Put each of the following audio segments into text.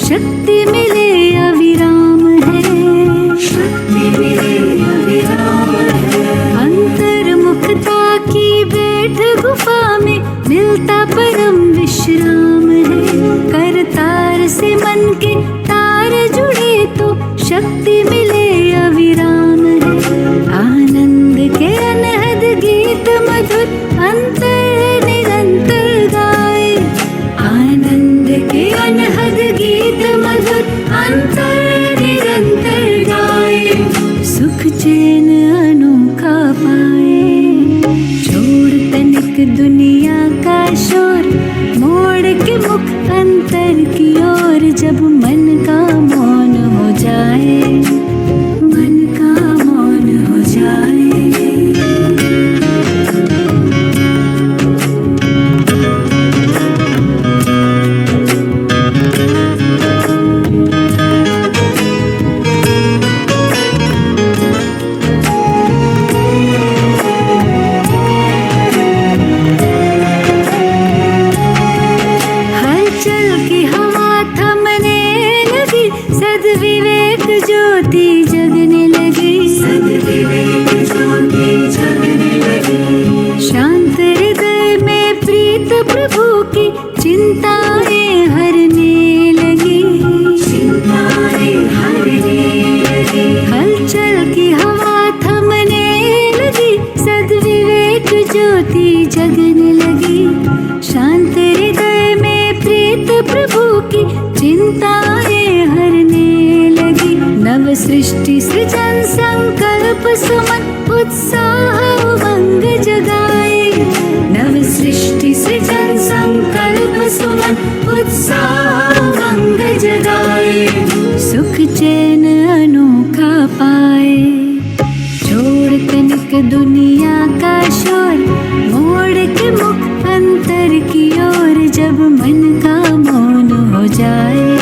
शक्ति मिले अविराम है, शक्ति मिले अविराम है। अंतर्मुखता की बैठ गुफा में मिलता परम विश्राम है। करतार से मन के तार जुड़े तो शक्ति मिले अविराम है। आनंद के अनहद गीत मधुर अंतर निरंतर गाए, आनंद के अनहद गीत मधुर अंतर निरंतर गाए। सुख चैन अनोखा पाए, छोड़ तनिक दुनिया का शोर, मोड़ के मुख अंतर की ओर। जब मन का मौन हो जाए, मन का मौन हो जाए। हलचल की हवा थमने लगी, सद्विवेक ज्योति जगने लगी, सद्विवेक ज्योति जगने लगी। शांत हृदय में प्रीत प्रभु की चिंताएं हरने लगी, चिंताएं हरने लगी। हलचल की हवा थमने लगी, सद्विवेक ज्योति जगने लगी। शांत हृदय में प्रीत प्रभु की चिंताएं हरने लगी। नव सृष्टि सृजन संकल्प सुमन उत्साह उमंग जगाए, नव सृष्टि सृजन संकल्प सुमन उत्साह उमंग जगाए। सुख चैन अनोखा पाए, छोड़ तनिक दुनिया का शोर, मोड़ के मुख अंतर की ओर। जब मन का मौन हो जाए,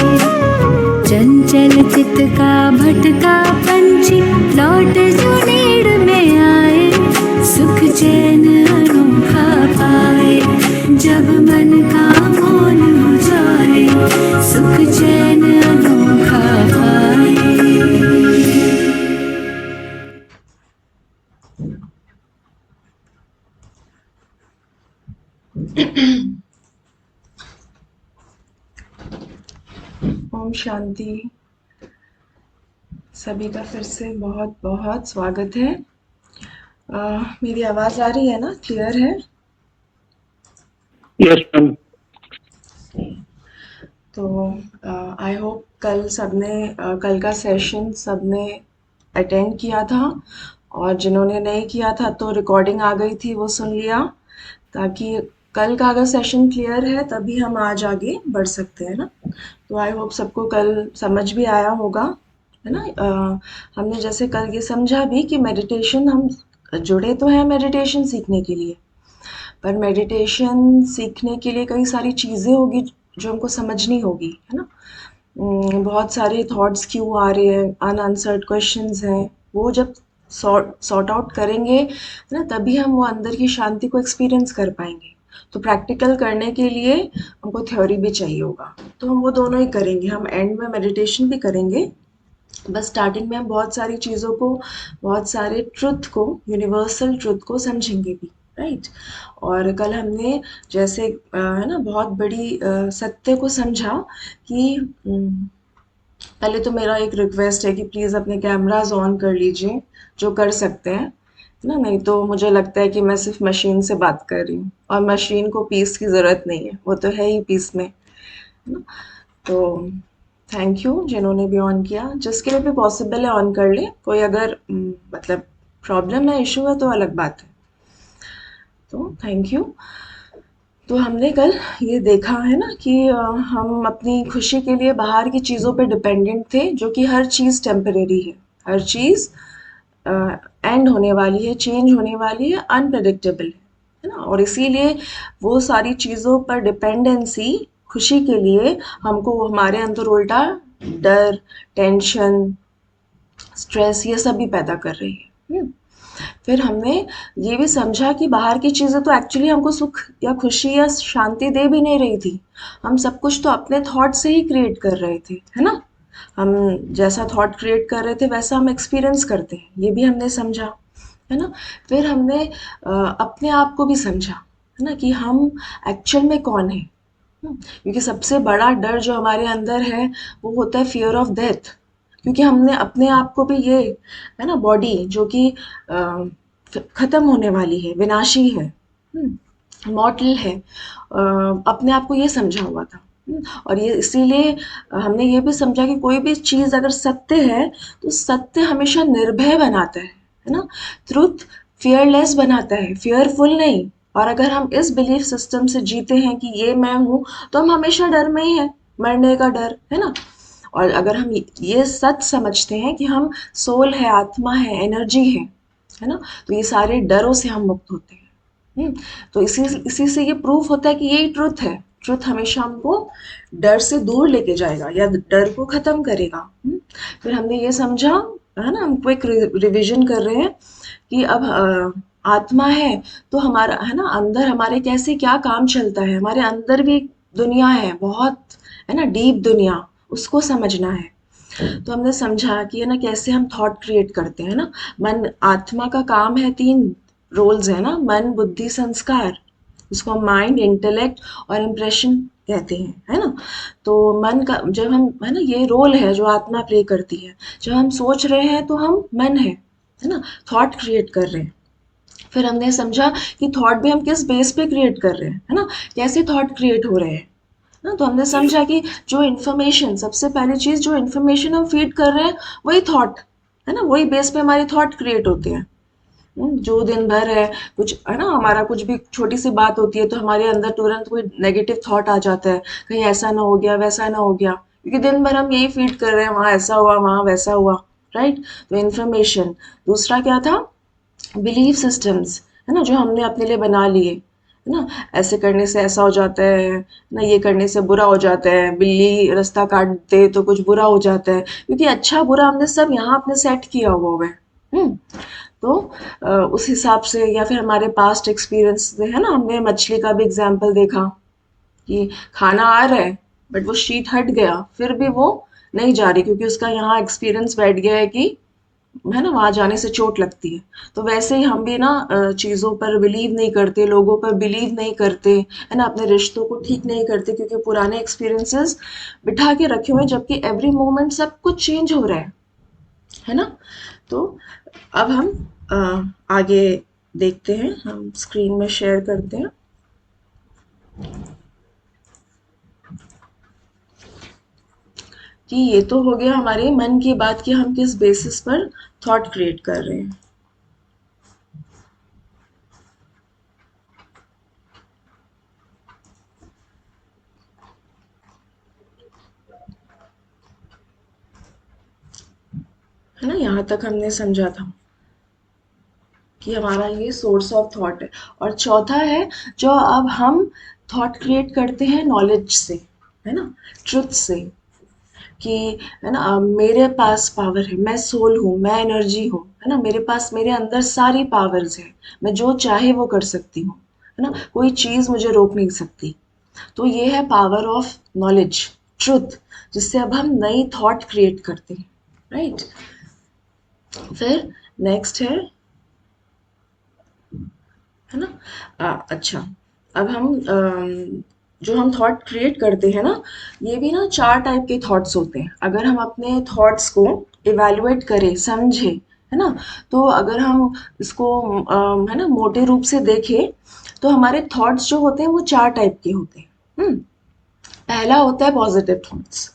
चंचल चित का भटका पंछी लौट जो नीड़ में आए। सुख चैन अनोखा पाए, जब मन का मौन हो जाए, सुख चैन अनोखा पाए। ओम शांति। सभी का फिर से बहुत बहुत स्वागत है। मेरी आवाज आ रही है ना? क्लियर है? Yes ma'am. तो आई होप कल सबने कल का सेशन सबने अटेंड किया था, और जिन्होंने नहीं किया था तो रिकॉर्डिंग आ गई थी वो सुन लिया, ताकि कल का अगर सेशन क्लियर है तभी हम आज आगे बढ़ सकते हैं ना। तो आई होप सबको कल समझ भी आया होगा, है ना। हमने जैसे कल ये समझा भी कि मेडिटेशन, हम जुड़े तो हैं मेडिटेशन सीखने के लिए, पर मेडिटेशन सीखने के लिए कई सारी चीज़ें होगी जो हमको समझनी होगी, है ना। बहुत सारे थॉट्स क्यों आ रहे हैं, अनआंसर्ड क्वेश्चंस हैं, वो जब सॉर्ट आउट करेंगे, है ना, तभी हम वो अंदर की शांति को एक्सपीरियंस कर पाएंगे। तो प्रैक्टिकल करने के लिए हमको थ्योरी भी चाहिए होगा, तो हम वो दोनों ही करेंगे। हम एंड में मेडिटेशन भी करेंगे, बस स्टार्टिंग में हम बहुत सारी चीज़ों को, बहुत सारे ट्रुथ को, यूनिवर्सल ट्रुथ को समझेंगे भी, राइट। और कल हमने जैसे है ना बहुत बड़ी सत्य को समझा कि पहले तो मेरा एक रिक्वेस्ट है कि प्लीज़ अपने कैमराज ऑन कर लीजिए, जो कर सकते हैं ना, नहीं तो मुझे लगता है कि मैं सिर्फ मशीन से बात कर रही हूँ, और मशीन को पीस की ज़रूरत नहीं है, वो तो है ही पीस में, है ना। तो थैंक यू जिन्होंने भी ऑन किया, जिसके लिए भी पॉसिबल है ऑन कर ले। कोई अगर मतलब प्रॉब्लम है, इशू है, तो अलग बात है। तो थैंक यू। तो हमने कल ये देखा है ना कि हम अपनी खुशी के लिए बाहर की चीज़ों पे डिपेंडेंट थे, जो कि हर चीज़ टेम्परेरी है, हर चीज़ एंड होने वाली है, चेंज होने वाली है, अनप्रेडिक्टेबल है ना। और इसीलिए वो सारी चीज़ों पर डिपेंडेंसी खुशी के लिए हमको हमारे अंदर उल्टा डर, टेंशन, स्ट्रेस, ये सब भी पैदा कर रही है। फिर हमने ये भी समझा कि बाहर की चीज़ें तो एक्चुअली हमको सुख या खुशी या शांति दे भी नहीं रही थी। हम सब कुछ तो अपने थॉट से ही क्रिएट कर रहे थे, है ना? हम जैसा थॉट क्रिएट कर रहे थे वैसा हम एक्सपीरियंस करते हैं, ये भी हमने समझा, है ना? फिर हमने अपने आप को भी समझा, है ना? कि हम एक्चुअल में कौन हैं। क्योंकि सबसे बड़ा डर जो हमारे अंदर है वो होता है फियर ऑफ डेथ। क्योंकि हमने अपने आप को भी ये, है ना, बॉडी जो कि खत्म होने वाली है, विनाशी है, मॉर्टल है, अपने आप को ये समझा हुआ था। और ये इसीलिए हमने ये भी समझा कि कोई भी चीज़ अगर सत्य है तो सत्य हमेशा निर्भय बनाता है ना? ट्रुथ फियरलेस बनाता है, फियरफुल नहीं। और अगर हम इस बिलीफ सिस्टम से जीते हैं कि ये मैं हूँ, तो हम हमेशा डर में ही हैं, मरने का डर, है ना? और अगर हम ये सच समझते हैं कि हम सोल है, आत्मा है, एनर्जी है ना? तो ये सारे डरों से हम मुक्त होते हैं। तो इसी इसी से ये प्रूफ होता है कि यही ट्रुथ है। ट्रुथ हमेशा हमको डर से दूर लेके जाएगा या डर को खत्म करेगा। फिर हमने ये समझा, है ना, हमको एक रिविजन कर रहे हैं कि अब आत्मा है तो हमारा, है ना, अंदर हमारे कैसे क्या काम चलता है, हमारे अंदर भी एक दुनिया है बहुत, है ना, डीप दुनिया, उसको समझना है। तो हमने समझा कि, है ना, कैसे हम थॉट क्रिएट करते हैं ना। मन, आत्मा का काम है, 3 रोल्स है ना, मन, बुद्धि, संस्कार। इसको हम माइंड, इंटेलेक्ट और इम्प्रेशन कहते हैं, है ना? तो मन का जब हम, है ना, ये रोल है जो आत्मा प्ले करती है। जब हम सोच रहे हैं तो हम मन है ना, थॉट क्रिएट कर रहे हैं। फिर हमने समझा कि थॉट भी हम किस बेस पे क्रिएट कर रहे हैं, है ना, कैसे थॉट क्रिएट हो रहे हैं ना। तो हमने समझा कि जो इन्फॉर्मेशन, सबसे पहली चीज़, जो इन्फॉर्मेशन हम फीड कर रहे हैं वही थॉट, है ना, वही बेस पे हमारी थॉट क्रिएट होते हैं। जो दिन भर है कुछ, है ना, हमारा कुछ भी छोटी सी बात होती है तो हमारे अंदर तुरंत कोई नेगेटिव थॉट आ जाता है, कहीं ऐसा ना हो गया, वैसा ना हो गया, क्योंकि दिन भर हम यही फीड कर रहे हैं, वहाँ ऐसा हुआ, वहाँ वैसा हुआ, राइट? तो इन्फॉर्मेशन। दूसरा क्या था? बिलीफ सिस्टम्स, है ना, जो हमने अपने लिए बना लिए, है ना, ऐसे करने से ऐसा हो जाता है ना, ये करने से बुरा हो जाता है, बिल्ली रास्ता काट दे तो कुछ बुरा हो जाता है, क्योंकि अच्छा बुरा हमने सब यहाँ अपने सेट किया हुआ है। तो उस हिसाब से, या फिर हमारे पास्ट एक्सपीरियंस से, है ना, हमने मछली का भी एग्जाम्पल देखा कि खाना आ रहा है बट वो शीट हट गया, फिर भी वो नहीं जा रही क्योंकि उसका यहाँ एक्सपीरियंस बैठ गया है कि, है ना, वहाँ जाने से चोट लगती है। तो वैसे ही हम भी ना चीज़ों पर बिलीव नहीं करते, लोगों पर बिलीव नहीं करते, है ना, अपने रिश्तों को ठीक नहीं करते क्योंकि पुराने एक्सपीरियंसेस बिठा के रखे हुए हैं, जबकि एवरी मोमेंट सब कुछ चेंज हो रहा है ना। तो अब हम आगे देखते हैं, हम स्क्रीन में शेयर करते हैं। कि ये तो हो गया हमारे मन की बात कि हम किस बेसिस पर थॉट क्रिएट कर रहे हैं। है ना, यहाँ तक हमने समझा था कि हमारा ये सोर्स ऑफ थॉट है। और चौथा है, जो अब हम थॉट क्रिएट करते हैं नॉलेज से, है ना, ट्रुथ से, कि, है ना, मेरे पास पावर है, मैं सोल हूँ, मैं एनर्जी हूँ, है ना, मेरे पास, मेरे अंदर सारी पावर्स है, मैं जो चाहे वो कर सकती हूँ, है ना, कोई चीज़ मुझे रोक नहीं सकती। तो ये है पावर ऑफ नॉलेज, ट्रुथ, जिससे अब हम नई थॉट क्रिएट करते हैं, राइट? फिर नेक्स्ट है ना, अच्छा, अब हम जो हम थॉट क्रिएट करते हैं ना, ये भी ना 4 टाइप के थॉट्स होते हैं। अगर हम अपने थॉट्स को इवैल्यूएट करें, समझें, है ना, तो अगर हम इसको है ना, मोटे रूप से देखें तो हमारे थॉट्स जो होते हैं वो 4 टाइप के होते हैं। पहला होता है पॉजिटिव थॉट्स।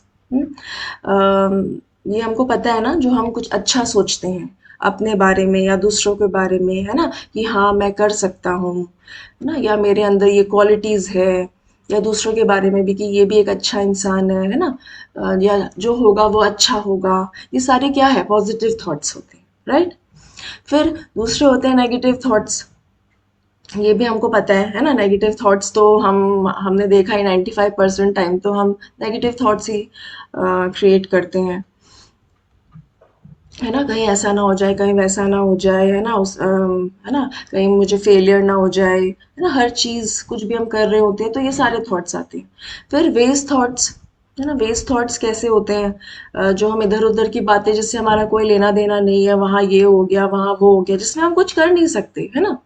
ये हमको पता है ना, जो हम कुछ अच्छा सोचते हैं अपने बारे में या दूसरों के बारे में, है ना, कि हाँ मैं कर सकता हूँ, है ना, या मेरे अंदर ये क्वालिटीज़ है, या दूसरों के बारे में भी कि ये भी एक अच्छा इंसान है ना, या जो होगा वो अच्छा होगा। ये सारे क्या है? पॉजिटिव थॉट्स होते हैं, राइट? फिर दूसरे होते हैं नेगेटिव थॉट्स। ये भी हमको पता है ना, नेगेटिव थॉट्स तो हमने देखा है 95% टाइम तो हम नेगेटिव थॉट्स ही क्रिएट करते हैं। है ना, कहीं ऐसा ना हो जाए, कहीं वैसा ना हो जाए, है ना, है ना, कहीं मुझे फेलियर ना हो जाए, है ना, हर चीज़ कुछ भी हम कर रहे होते हैं तो ये सारे थॉट्स आते हैं। फिर वेस्ट थॉट्स, है ना, वेस्ट थॉट्स कैसे होते हैं? जो हम इधर उधर की बातें जिससे हमारा कोई लेना देना नहीं है, वहाँ ये हो गया, वहाँ वो हो गया, जिसमें हम कुछ कर नहीं सकते, है ना,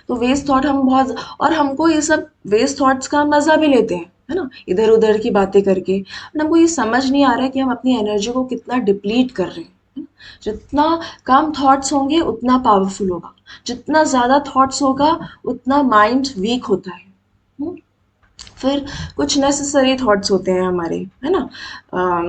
तो वेस्ट थॉट हम बहुत, और हमको ये सब वेस्ट थॉट्स का मजा भी लेते हैं, है ना, इधर उधर की बातें करके, और हमको ये समझ नहीं आ रहा है कि हम अपनी एनर्जी को कितना डिप्लीट कर रहे हैं, है ना? जितना कम थॉट्स होंगे उतना पावरफुल होगा, जितना ज़्यादा थॉट्स होगा उतना माइंड वीक होता है। हम्म? फिर कुछ नेसेसरी थॉट्स होते हैं हमारे, है ना,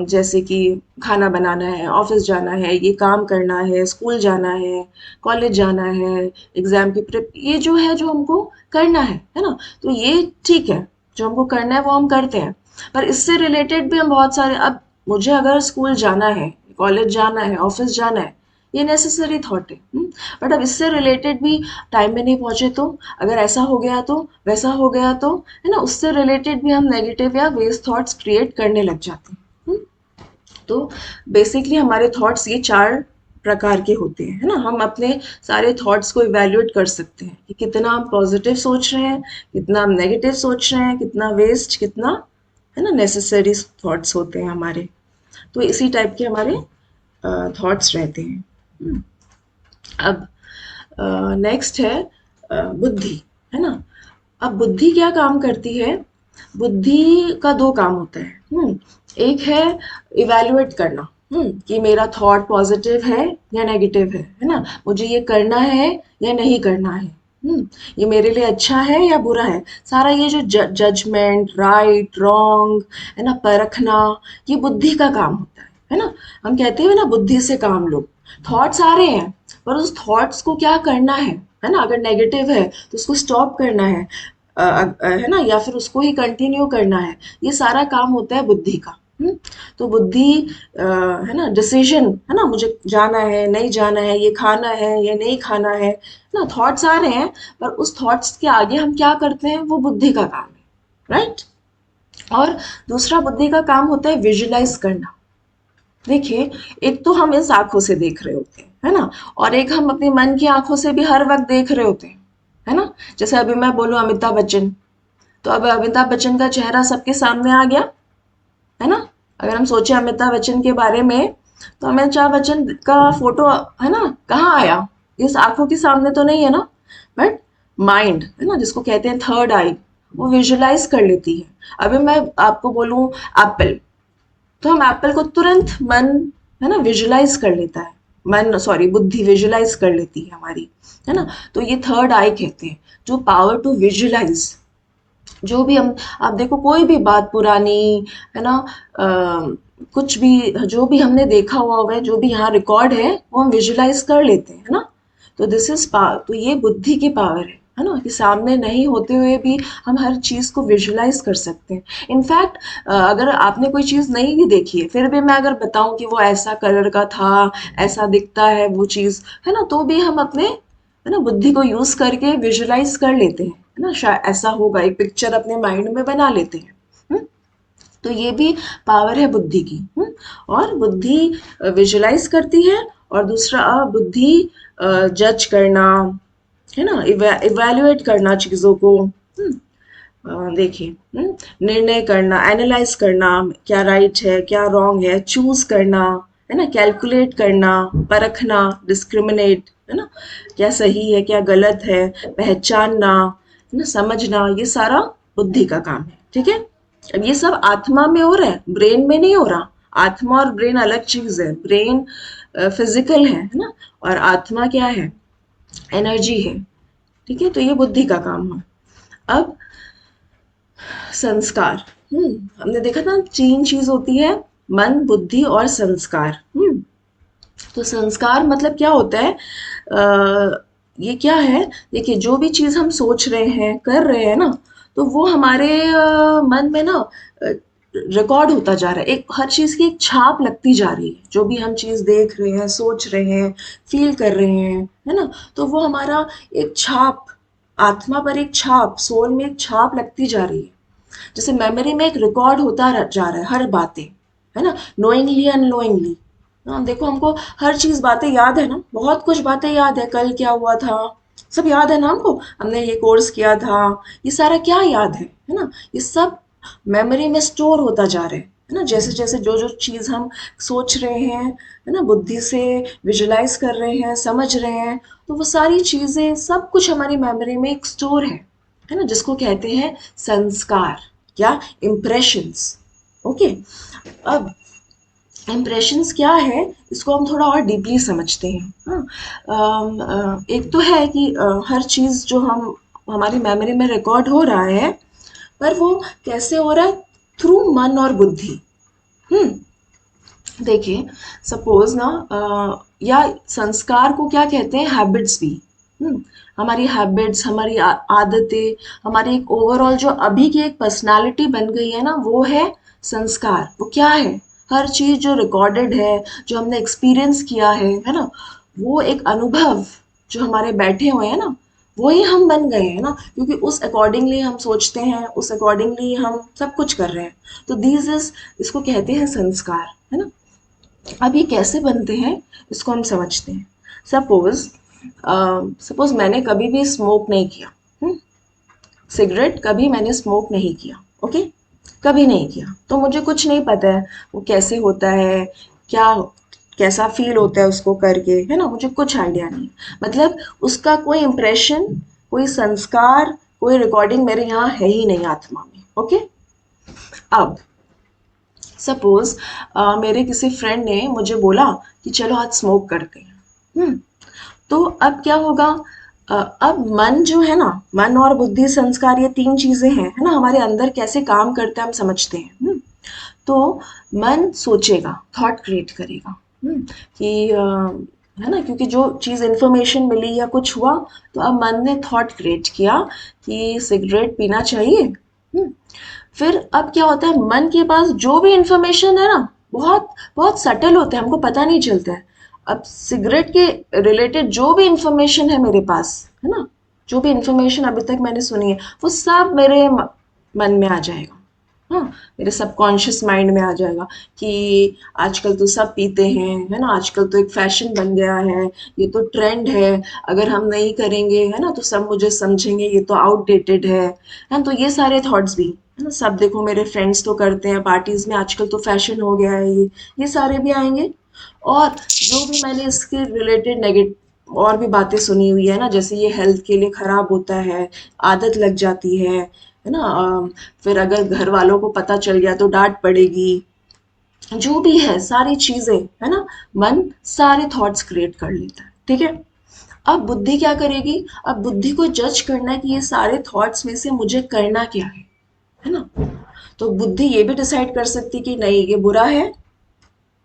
जैसे कि खाना बनाना है, ऑफिस जाना है, ये काम करना है, स्कूल जाना है, कॉलेज जाना है, एग्जाम की प्रिप, ये जो है जो हमको करना है ना, तो ये ठीक है, जो हमको करना है वो हम करते हैं। पर इससे रिलेटेड भी हम बहुत सारे, अब मुझे अगर स्कूल जाना है, कॉलेज जाना है, ऑफिस जाना है, ये नेसेसरी थॉट है। बट अब इससे रिलेटेड भी टाइम में नहीं पहुंचे तो, अगर ऐसा हो गया तो, वैसा हो गया तो, है ना, उससे रिलेटेड भी हम नेगेटिव या वेस्ट थॉट्स क्रिएट करने लग जाते हैं। तो बेसिकली हमारे थॉट्स ये 4 प्रकार के होते हैं, है ना, हम अपने सारे थॉट्स को इवैल्यूएट कर सकते हैं कि कितना हम पॉजिटिव सोच रहे हैं, कितना हम नेगेटिव सोच रहे हैं, कितना वेस्ट, कितना, है ना, नेसेसरी थॉट्स होते हैं हमारे। तो इसी टाइप के हमारे थॉट्स रहते हैं। हम्म। अब नेक्स्ट है बुद्धि, है ना। अब बुद्धि क्या काम करती है? बुद्धि का 2 काम होता है। एक है इवैल्यूएट करना, कि मेरा थॉट पॉजिटिव है या नेगेटिव है ना, मुझे ये करना है या नहीं करना है, ये मेरे लिए अच्छा है या बुरा है। सारा ये जो जजमेंट, राइट रॉन्ग, है ना, परखना, ये बुद्धि का काम होता है ना। हम कहते हैं ना, बुद्धि से काम लो। थॉट्स आ रहे हैं, पर उस थॉट्स को क्या करना है ना, अगर नेगेटिव है तो उसको स्टॉप करना है ना, या फिर उसको ही कंटिन्यू करना है, ये सारा काम होता है बुद्धि का। तो बुद्धि, है ना, डिसीजन, है ना, मुझे जाना है, नहीं जाना है, ये खाना है या नहीं खाना है ना, थॉट्स आ रहे हैं, पर उस थॉट्स के आगे हम क्या करते हैं, वो बुद्धि का काम है, राइट। और दूसरा बुद्धि का काम होता है विजुलाइज करना। देखिए, एक तो हम इस आंखों से देख रहे होते हैं, है ना, और एक हम अपनी मन की आंखों से भी हर वक्त देख रहे होते हैं, है ना। जैसे अभी मैं बोलूं अमिताभ बच्चन, तो अब अमिताभ बच्चन का चेहरा सबके सामने आ गया, है ना। अगर हम सोचे अमिताभ बच्चन के बारे में, तो अमिताभ बच्चन का फोटो, है ना, कहाँ आया, इस आंखों के सामने तो नहीं है ना। बट माइंड, है ना, जिसको कहते हैं थर्ड आई, वो विजुलाइज कर लेती है। अभी मैं आपको बोलूं एप्पल, तो हम एप्पल को तुरंत मन, है ना, विजुलाइज कर लेता है, मन सॉरी बुद्धि विजुलाइज कर लेती है हमारी, है ना। तो ये थर्ड आई कहते हैं, जो पावर टू विजुलाइज, जो भी हम, आप देखो कोई भी बात पुरानी, है ना, कुछ भी जो भी हमने देखा हुआ है, जो भी यहाँ रिकॉर्ड है, वो हम विजुलाइज कर लेते हैं, है ना। तो दिस इज पावर, तो ये बुद्धि की पावर है ना, कि सामने नहीं होते हुए भी हम हर चीज को विजुलाइज कर सकते हैं। इनफैक्ट अगर आपने कोई चीज नहीं भी देखी है, फिर भी मैं अगर बताऊं कि वो ऐसा कलर का था, ऐसा दिखता है वो चीज, है ना, तो भी हम अपने, है ना, बुद्धि को यूज करके विजुलाइज कर लेते हैं, है ना, शायद ऐसा होगा, एक पिक्चर अपने माइंड में बना लेते हैं। तो ये भी पावर है बुद्धि की। और बुद्धि विजुलाइज करती है, और दूसरा बुद्धि जज करना, है ना, इवैल्यूएट करना चीजों को। देखिए, निर्णय करना, एनालाइज करना, क्या राइट है क्या रॉन्ग है, चूज करना, है ना, कैलकुलेट करना, परखना, डिस्क्रिमिनेट, है ना, क्या सही है क्या गलत है, पहचानना, है ना, समझना, ये सारा बुद्धि का काम है। ठीक है। अब ये सब आत्मा में हो रहा है, ब्रेन में नहीं हो रहा। आत्मा और ब्रेन अलग चीज है। ब्रेन फिजिकल है ना, और आत्मा क्या है, एनर्जी है। ठीक है, तो ये बुद्धि का काम है। अब संस्कार, हमने देखा था 3 चीज होती है, मन, बुद्धि और संस्कार। तो संस्कार मतलब क्या होता है? ये क्या है, देखिए, जो भी चीज हम सोच रहे हैं, कर रहे हैं ना, तो वो हमारे मन में ना रिकॉर्ड होता जा रहा है। एक हर चीज की एक छाप लगती जा रही है, जो भी हम चीज देख रहे हैं, सोच रहे हैं, फील कर रहे हैं, है ना, तो वो हमारा एक छाप, आत्मा पर एक छाप, सोल में एक छाप लगती जा रही है। जैसे मेमोरी में एक रिकॉर्ड होता जा रहा है हर बातें, है ना, नोइंगली अननोइंगली। हाँ, देखो हमको हर चीज बातें याद है ना, बहुत कुछ बातें याद है, कल क्या हुआ था सब याद है ना हमको, हमने ये कोर्स किया था, ये सारा क्या याद है ना, ये सब मेमोरी में स्टोर होता जा रहा है ना, जैसे जैसे जो जो चीज हम सोच रहे हैं, है ना, बुद्धि से विजुलाइज कर रहे हैं, समझ रहे हैं, तो वो सारी चीजें सब कुछ हमारी मेमोरी में एक स्टोर है ना, जिसको कहते हैं संस्कार या इम्प्रेशंस। ओके, अब इम्प्रेशंस क्या है, इसको हम थोड़ा और डीपली समझते हैं। हाँ, एक तो है कि हर चीज़ जो हम हमारी मेमोरी में रिकॉर्ड हो रहा है, पर वो कैसे हो रहा है, थ्रू मन और बुद्धि। देखिए, सपोज ना या संस्कार को क्या कहते हैं, हैबिट्स भी। हमारी हैबिट्स, हमारी आदतें, हमारी एक ओवरऑल जो अभी की एक पर्सनालिटी बन गई है ना, वो है संस्कार। वो क्या है, हर चीज जो रिकॉर्डेड है, जो हमने एक्सपीरियंस किया है ना, वो एक अनुभव जो हमारे बैठे हुए हैं ना, वो ही हम बन गए हैं ना, क्योंकि उस अकॉर्डिंगली हम सोचते हैं, उस अकॉर्डिंगली हम सब कुछ कर रहे हैं। तो दीज इज, इसको कहते हैं संस्कार, है ना। अब ये कैसे बनते हैं, इसको हम समझते हैं। सपोज सपोज मैंने कभी भी स्मोक नहीं किया, सिगरेट कभी मैंने स्मोक नहीं किया, ओके, कभी नहीं किया, तो मुझे कुछ नहीं पता है वो कैसे होता है, क्या कैसा फील होता है उसको करके, है ना, मुझे कुछ आइडिया नहीं, मतलब उसका कोई इम्प्रेशन, कोई संस्कार, कोई रिकॉर्डिंग मेरे यहाँ है ही नहीं आत्मा में। ओके, अब सपोज मेरे किसी फ्रेंड ने मुझे बोला कि चलो आज स्मोक करते हैं। तो अब क्या होगा, अब मन जो है ना, मन और बुद्धि संस्कार, ये तीन चीजें हैं, है ना, हमारे अंदर कैसे काम करते हैं हम समझते हैं। तो मन सोचेगा, थॉट क्रिएट करेगा, कि है ना, क्योंकि जो चीज़ इन्फॉर्मेशन मिली या कुछ हुआ, तो अब मन ने थॉट क्रिएट किया कि सिगरेट पीना चाहिए। फिर अब क्या होता है, मन के पास जो भी इंफॉर्मेशन है ना, बहुत बहुत सटल होता है, हमको पता नहीं चलता है। अब सिगरेट के रिलेटेड जो भी इंफॉर्मेशन है मेरे पास, है ना, जो भी इंफॉर्मेशन अभी तक मैंने सुनी है, वो सब मेरे मन में आ जाएगा। हाँ, मेरे सबकॉन्शियस माइंड में आ जाएगा कि आजकल तो सब पीते हैं, है ना, आजकल तो एक फैशन बन गया है, ये तो ट्रेंड है, अगर हम नहीं करेंगे, है ना, तो सब मुझे समझेंगे ये तो आउटडेटेड है ना, तो ये सारे थॉट्स भी, है ना, सब देखो मेरे फ्रेंड्स तो करते हैं पार्टीज में, आजकल तो फैशन हो गया है, ये सारे भी आएंगे। और जो भी मैंने इसके रिलेटेड नेगेटिव और भी बातें सुनी हुई है ना, जैसे ये हेल्थ के लिए खराब होता है, आदत लग जाती है ना, फिर अगर घर वालों को पता चल गया तो डांट पड़ेगी, जो भी है सारी चीजें, है ना, मन सारे थॉट्स क्रिएट कर लेता है। ठीक है, अब बुद्धि क्या करेगी, अब बुद्धि को जज करना है कि ये सारे थॉट्स में से मुझे करना क्या है ना, तो बुद्धि ये भी डिसाइड कर सकती कि नहीं ये बुरा है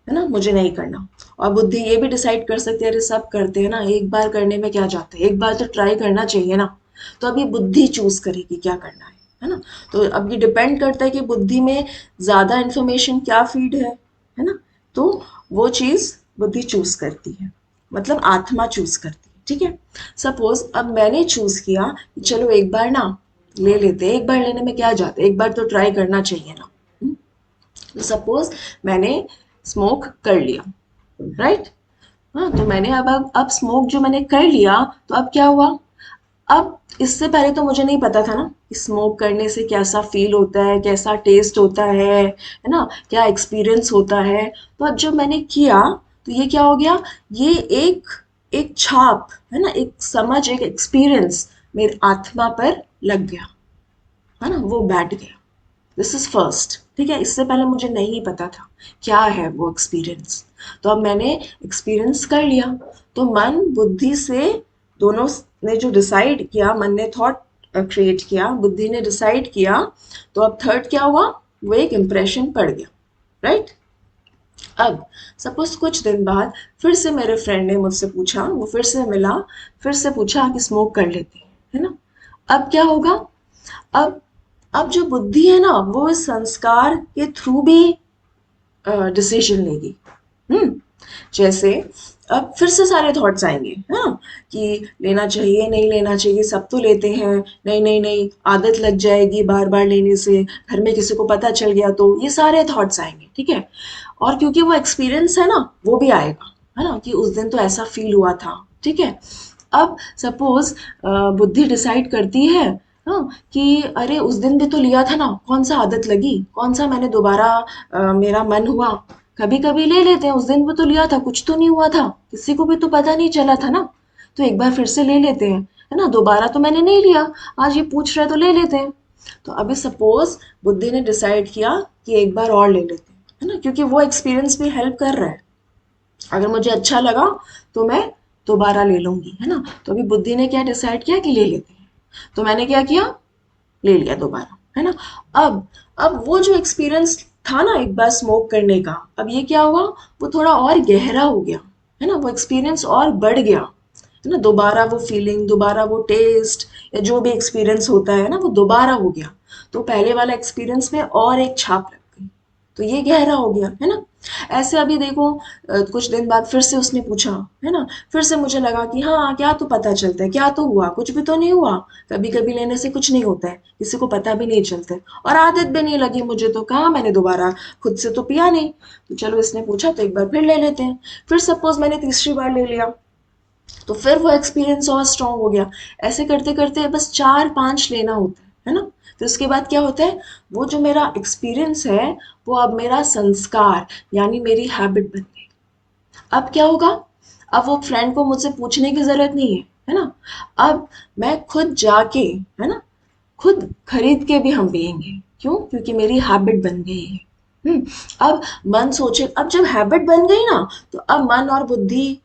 ना, मुझे नहीं करना। और बुद्धि ये भी डिसाइड कर सकती है, अरे सब करते हैं ना, एक बार करने में क्या जाता है, एक बार तो ट्राई करना चाहिए ना, तो अब ये बुद्धि चूज करेगी क्या करना है ना। तो अब ये डिपेंड करता है कि बुद्धि में ज्यादा इंफॉर्मेशन क्या फीड है ना, तो वो चीज बुद्धि चूज करती है, मतलब आत्मा चूज करती है। ठीक है, सपोज अब मैंने चूज किया कि चलो एक बार ना ले लेते, एक बार लेने में क्या जाता है, एक बार तो ट्राई करना चाहिए ना। तो सपोज मैंने स्मोक कर लिया, राइट। हाँ, तो मैंने अब स्मोक जो मैंने कर लिया, तो अब क्या हुआ, अब इससे पहले तो मुझे नहीं पता था ना कि स्मोक करने से कैसा फील होता है, कैसा टेस्ट होता है ना, क्या एक्सपीरियंस होता है। तो अब जब मैंने किया, तो ये क्या हो गया, ये एक एक छाप, है ना, एक समझ, एक एक्सपीरियंस मेरी आत्मा पर लग गया, है ना, वो बैठ गया। This is first. ठीक है, इससे पहले मुझे नहीं पता था क्या है वो एक्सपीरियंस, तो अब मैंने एक्सपीरियंस कर लिया। तो मन बुद्धि से दोनों ने जो डिसाइड किया, मन ने थॉट क्रिएट किया, बुद्धि ने डिसाइड किया, तो अब थर्ड क्या हुआ, वो एक इम्प्रेशन पड़ गया, राइट। अब सपोज कुछ दिन बाद फिर से मेरे फ्रेंड ने मुझसे पूछा, वो फिर से मिला, फिर से पूछा कि स्मोक कर लेते हैं, है ना। अब क्या होगा, अब जो बुद्धि है ना, वो इस संस्कार के थ्रू भी डिसीजन लेगी। जैसे अब फिर से सारे थॉट्स आएंगे, है ना, कि लेना चाहिए नहीं लेना चाहिए, सब तो लेते हैं, नहीं नहीं नहीं, आदत लग जाएगी बार बार लेने से, घर में किसी को पता चल गया तो, ये सारे थॉट्स आएंगे, ठीक है। और क्योंकि वो एक्सपीरियंस है ना, वो भी आएगा, है ना, कि उस दिन तो ऐसा फील हुआ था, ठीक है। अब सपोज बुद्धि डिसाइड करती है, हाँ, कि अरे उस दिन भी तो लिया था ना, कौन सा आदत लगी, कौन सा मैंने दोबारा मेरा मन हुआ, कभी कभी ले लेते हैं, उस दिन भी तो लिया था, कुछ तो नहीं हुआ था, किसी को भी तो पता नहीं चला था ना, तो एक बार फिर से ले लेते हैं, है ना, दोबारा तो मैंने नहीं लिया, आज ये पूछ रहे तो ले लेते हैं। तो अभी सपोज बुद्धि ने डिसाइड किया कि एक बार और ले लेते हैं, है ना, क्योंकि वो एक्सपीरियंस भी हेल्प कर रहा है, अगर मुझे अच्छा लगा तो मैं दोबारा ले लूंगी, है ना। तो अभी बुद्धि ने क्या डिसाइड किया कि ले लेते हैं, तो मैंने क्या किया, ले लिया दोबारा, है ना। अब वो जो एक्सपीरियंस था ना एक बार स्मोक करने का, अब ये क्या हुआ, वो थोड़ा और गहरा हो गया, है ना, वो एक्सपीरियंस और बढ़ गया, है ना, दोबारा वो फीलिंग, दोबारा वो टेस्ट, या जो भी एक्सपीरियंस होता है ना, वो दोबारा हो गया, तो पहले वाला एक्सपीरियंस में और एक छाप लग गई, तो ये गहरा हो गया, है ना। ऐसे अभी देखो कुछ दिन बाद फिर से उसने पूछा, है ना, फिर से मुझे लगा कि हाँ क्या तो पता चलता है, क्या तो हुआ, कुछ भी तो नहीं हुआ, कभी कभी लेने से कुछ नहीं होता है, किसी को पता भी नहीं चलता है, और आदत भी नहीं लगी मुझे, तो कहा मैंने दोबारा खुद से तो पिया नहीं, तो चलो इसने पूछा तो एक बार फिर ले लेते हैं। फिर सपोज मैंने तीसरी बार ले लिया, तो फिर वो एक्सपीरियंस और स्ट्रांग हो गया। ऐसे करते करते बस 4-5 लेना होता है ना। फिर उसके बाद क्या होता है, वो जो मेरा एक्सपीरियंस है वो अब मेरा संस्कार यानी मेरी हैबिट बन गई। अब क्या होगा, अब वो फ्रेंड को मुझसे पूछने की जरूरत नहीं है ना, अब मैं खुद जाके, है ना, खुद खरीद के भी हम पियेंगे, क्यों, क्योंकि मेरी हैबिट बन गई है। अब मन सोचे, अब जब हैबिट बन गई ना, तो अब मन और बुद्धि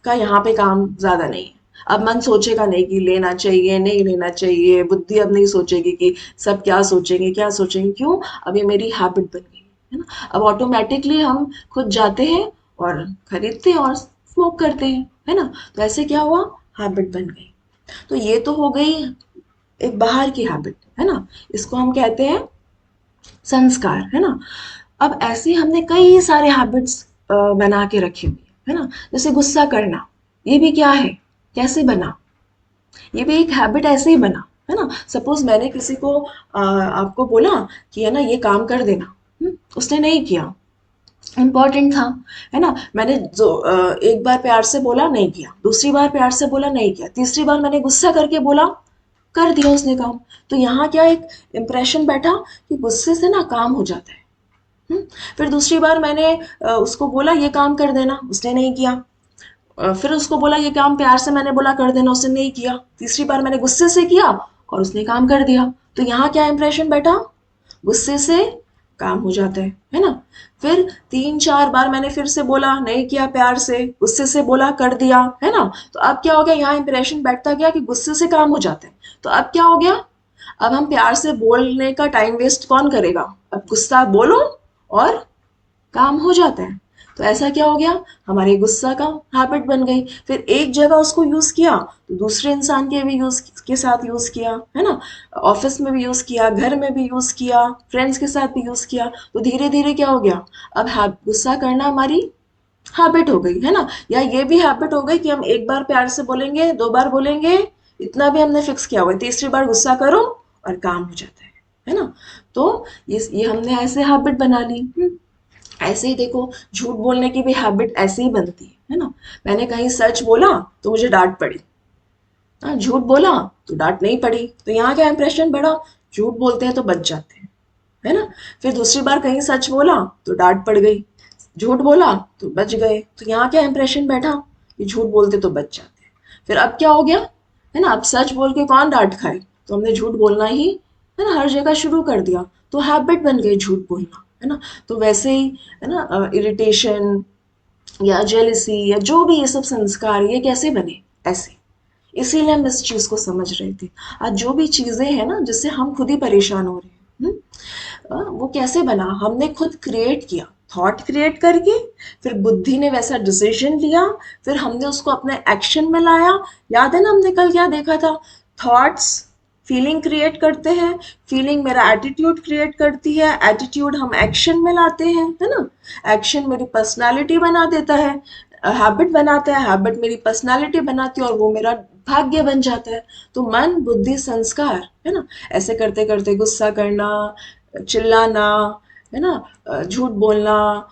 का यहाँ पे काम ज्यादा नहीं है। अब मन सोचेगा नहीं कि लेना चाहिए नहीं लेना चाहिए, बुद्धि अब नहीं सोचेगी कि सब क्या सोचेंगे क्या सोचेंगे, क्यों, अब ये मेरी हैबिट बन गई है ना। अब ऑटोमेटिकली हम खुद जाते हैं और खरीदते हैं और स्मोक करते हैं, है ना। तो ऐसे क्या हुआ, हैबिट बन गई। तो ये तो हो गई एक बाहर की हैबिट, है ना, इसको हम कहते हैं संस्कार, है ना। अब ऐसे हमने कई सारे हैबिट्स बना के रखे हुए, है ना, जैसे गुस्सा करना, ये भी क्या है, कैसे बना, ये भी एक हैबिट ऐसे ही बना, है ना। सपोज मैंने किसी को आपको बोला कि है ना ये काम कर देना, उसने नहीं किया, इम्पोर्टेंट था, है ना, मैंने जो एक बार प्यार से बोला नहीं किया, दूसरी बार प्यार से बोला नहीं किया, तीसरी बार मैंने गुस्सा करके बोला कर दिया उसने काम, तो यहाँ क्या एक इम्प्रेशन बैठा कि गुस्से से ना काम हो जाता है। फिर दूसरी बार मैंने उसको बोला ये काम कर देना, उसने नहीं किया, फिर उसको बोला ये काम प्यार से मैंने बोला कर देना, उसने नहीं किया, तीसरी बार मैंने गुस्से से किया और उसने काम कर दिया, तो यहाँ क्या इंप्रेशन बैठा, गुस्से से काम हो जाता है ना। फिर 3-4 बार मैंने फिर से बोला नहीं किया, प्यार से गुस्से से बोला कर दिया, है ना, तो अब क्या हो गया, यहाँ इंप्रेशन बैठता गया कि गुस्से से काम हो जाता है। तो अब क्या हो गया, अब हम प्यार से बोलने का टाइम वेस्ट कौन करेगा, अब गुस्सा बोलो और काम हो जाता है। तो ऐसा क्या हो गया, हमारे गुस्सा का हैबिट बन गई, फिर एक जगह उसको यूज किया तो दूसरे इंसान के भी यूज के साथ यूज किया, है ना, ऑफिस में भी यूज किया, घर में भी यूज किया, फ्रेंड्स के साथ भी यूज किया, तो धीरे धीरे क्या हो गया, अब गुस्सा करना हमारी हैबिट हो गई, है ना। या ये भी हैबिट हो गई कि हम एक बार प्यार से बोलेंगे, 2 बार बोलेंगे, इतना भी हमने फिक्स किया हुआ है, तीसरी बार गुस्सा करो और काम हो जाता है ना। तो ये हमने ऐसे हैबिट बना ली। ऐसे ही देखो झूठ बोलने की भी हैबिट ऐसे ही बनती है ना। मैंने कहीं सच बोला तो मुझे डांट पड़ी, हाँ, झूठ बोला तो डांट नहीं पड़ी, तो यहाँ क्या इंप्रेशन बढ़ा, झूठ बोलते हैं तो बच जाते हैं, है ना। फिर दूसरी बार कहीं सच बोला तो डांट पड़ गई, झूठ बोला तो बच गए, तो यहाँ क्या इंप्रेशन बैठा कि झूठ बोलते तो बच जाते हैं। फिर अब क्या हो गया, है ना, अब सच बोल के कौन डांट खाए, तो हमने झूठ बोलना ही, है ना, हर जगह शुरू कर दिया, तो हैबिट बन गई झूठ बोलना, है ना। तो वैसे ही, है ना, इरिटेशन या जेलिसी या जो भी ये सब संस्कार ये कैसे बने, ऐसे, इसीलिए हम इस चीज को समझ रहे थे। आज जो भी चीजें हैं ना जिससे हम खुद ही परेशान हो रहे हैं, वो कैसे बना, हमने खुद क्रिएट किया, थॉट क्रिएट करके, फिर बुद्धि ने वैसा डिसीजन लिया, फिर हमने उसको अपने एक्शन में लाया। याद है ना हमने कल क्या देखा था, थॉट्स फीलिंग क्रिएट करते हैं, फीलिंग मेरा एटीट्यूड क्रिएट करती है, एटीट्यूड हम एक्शन में लाते हैं, है ना, एक्शन मेरी पर्सनालिटी बना देता है, हैबिट बनाता है, हैबिट मेरी पर्सनालिटी बनाती है और वो मेरा भाग्य बन जाता है। तो मन बुद्धि संस्कार है ना, ऐसे करते करते गुस्सा करना, चिल्लाना, है ना, झूठ बोलना,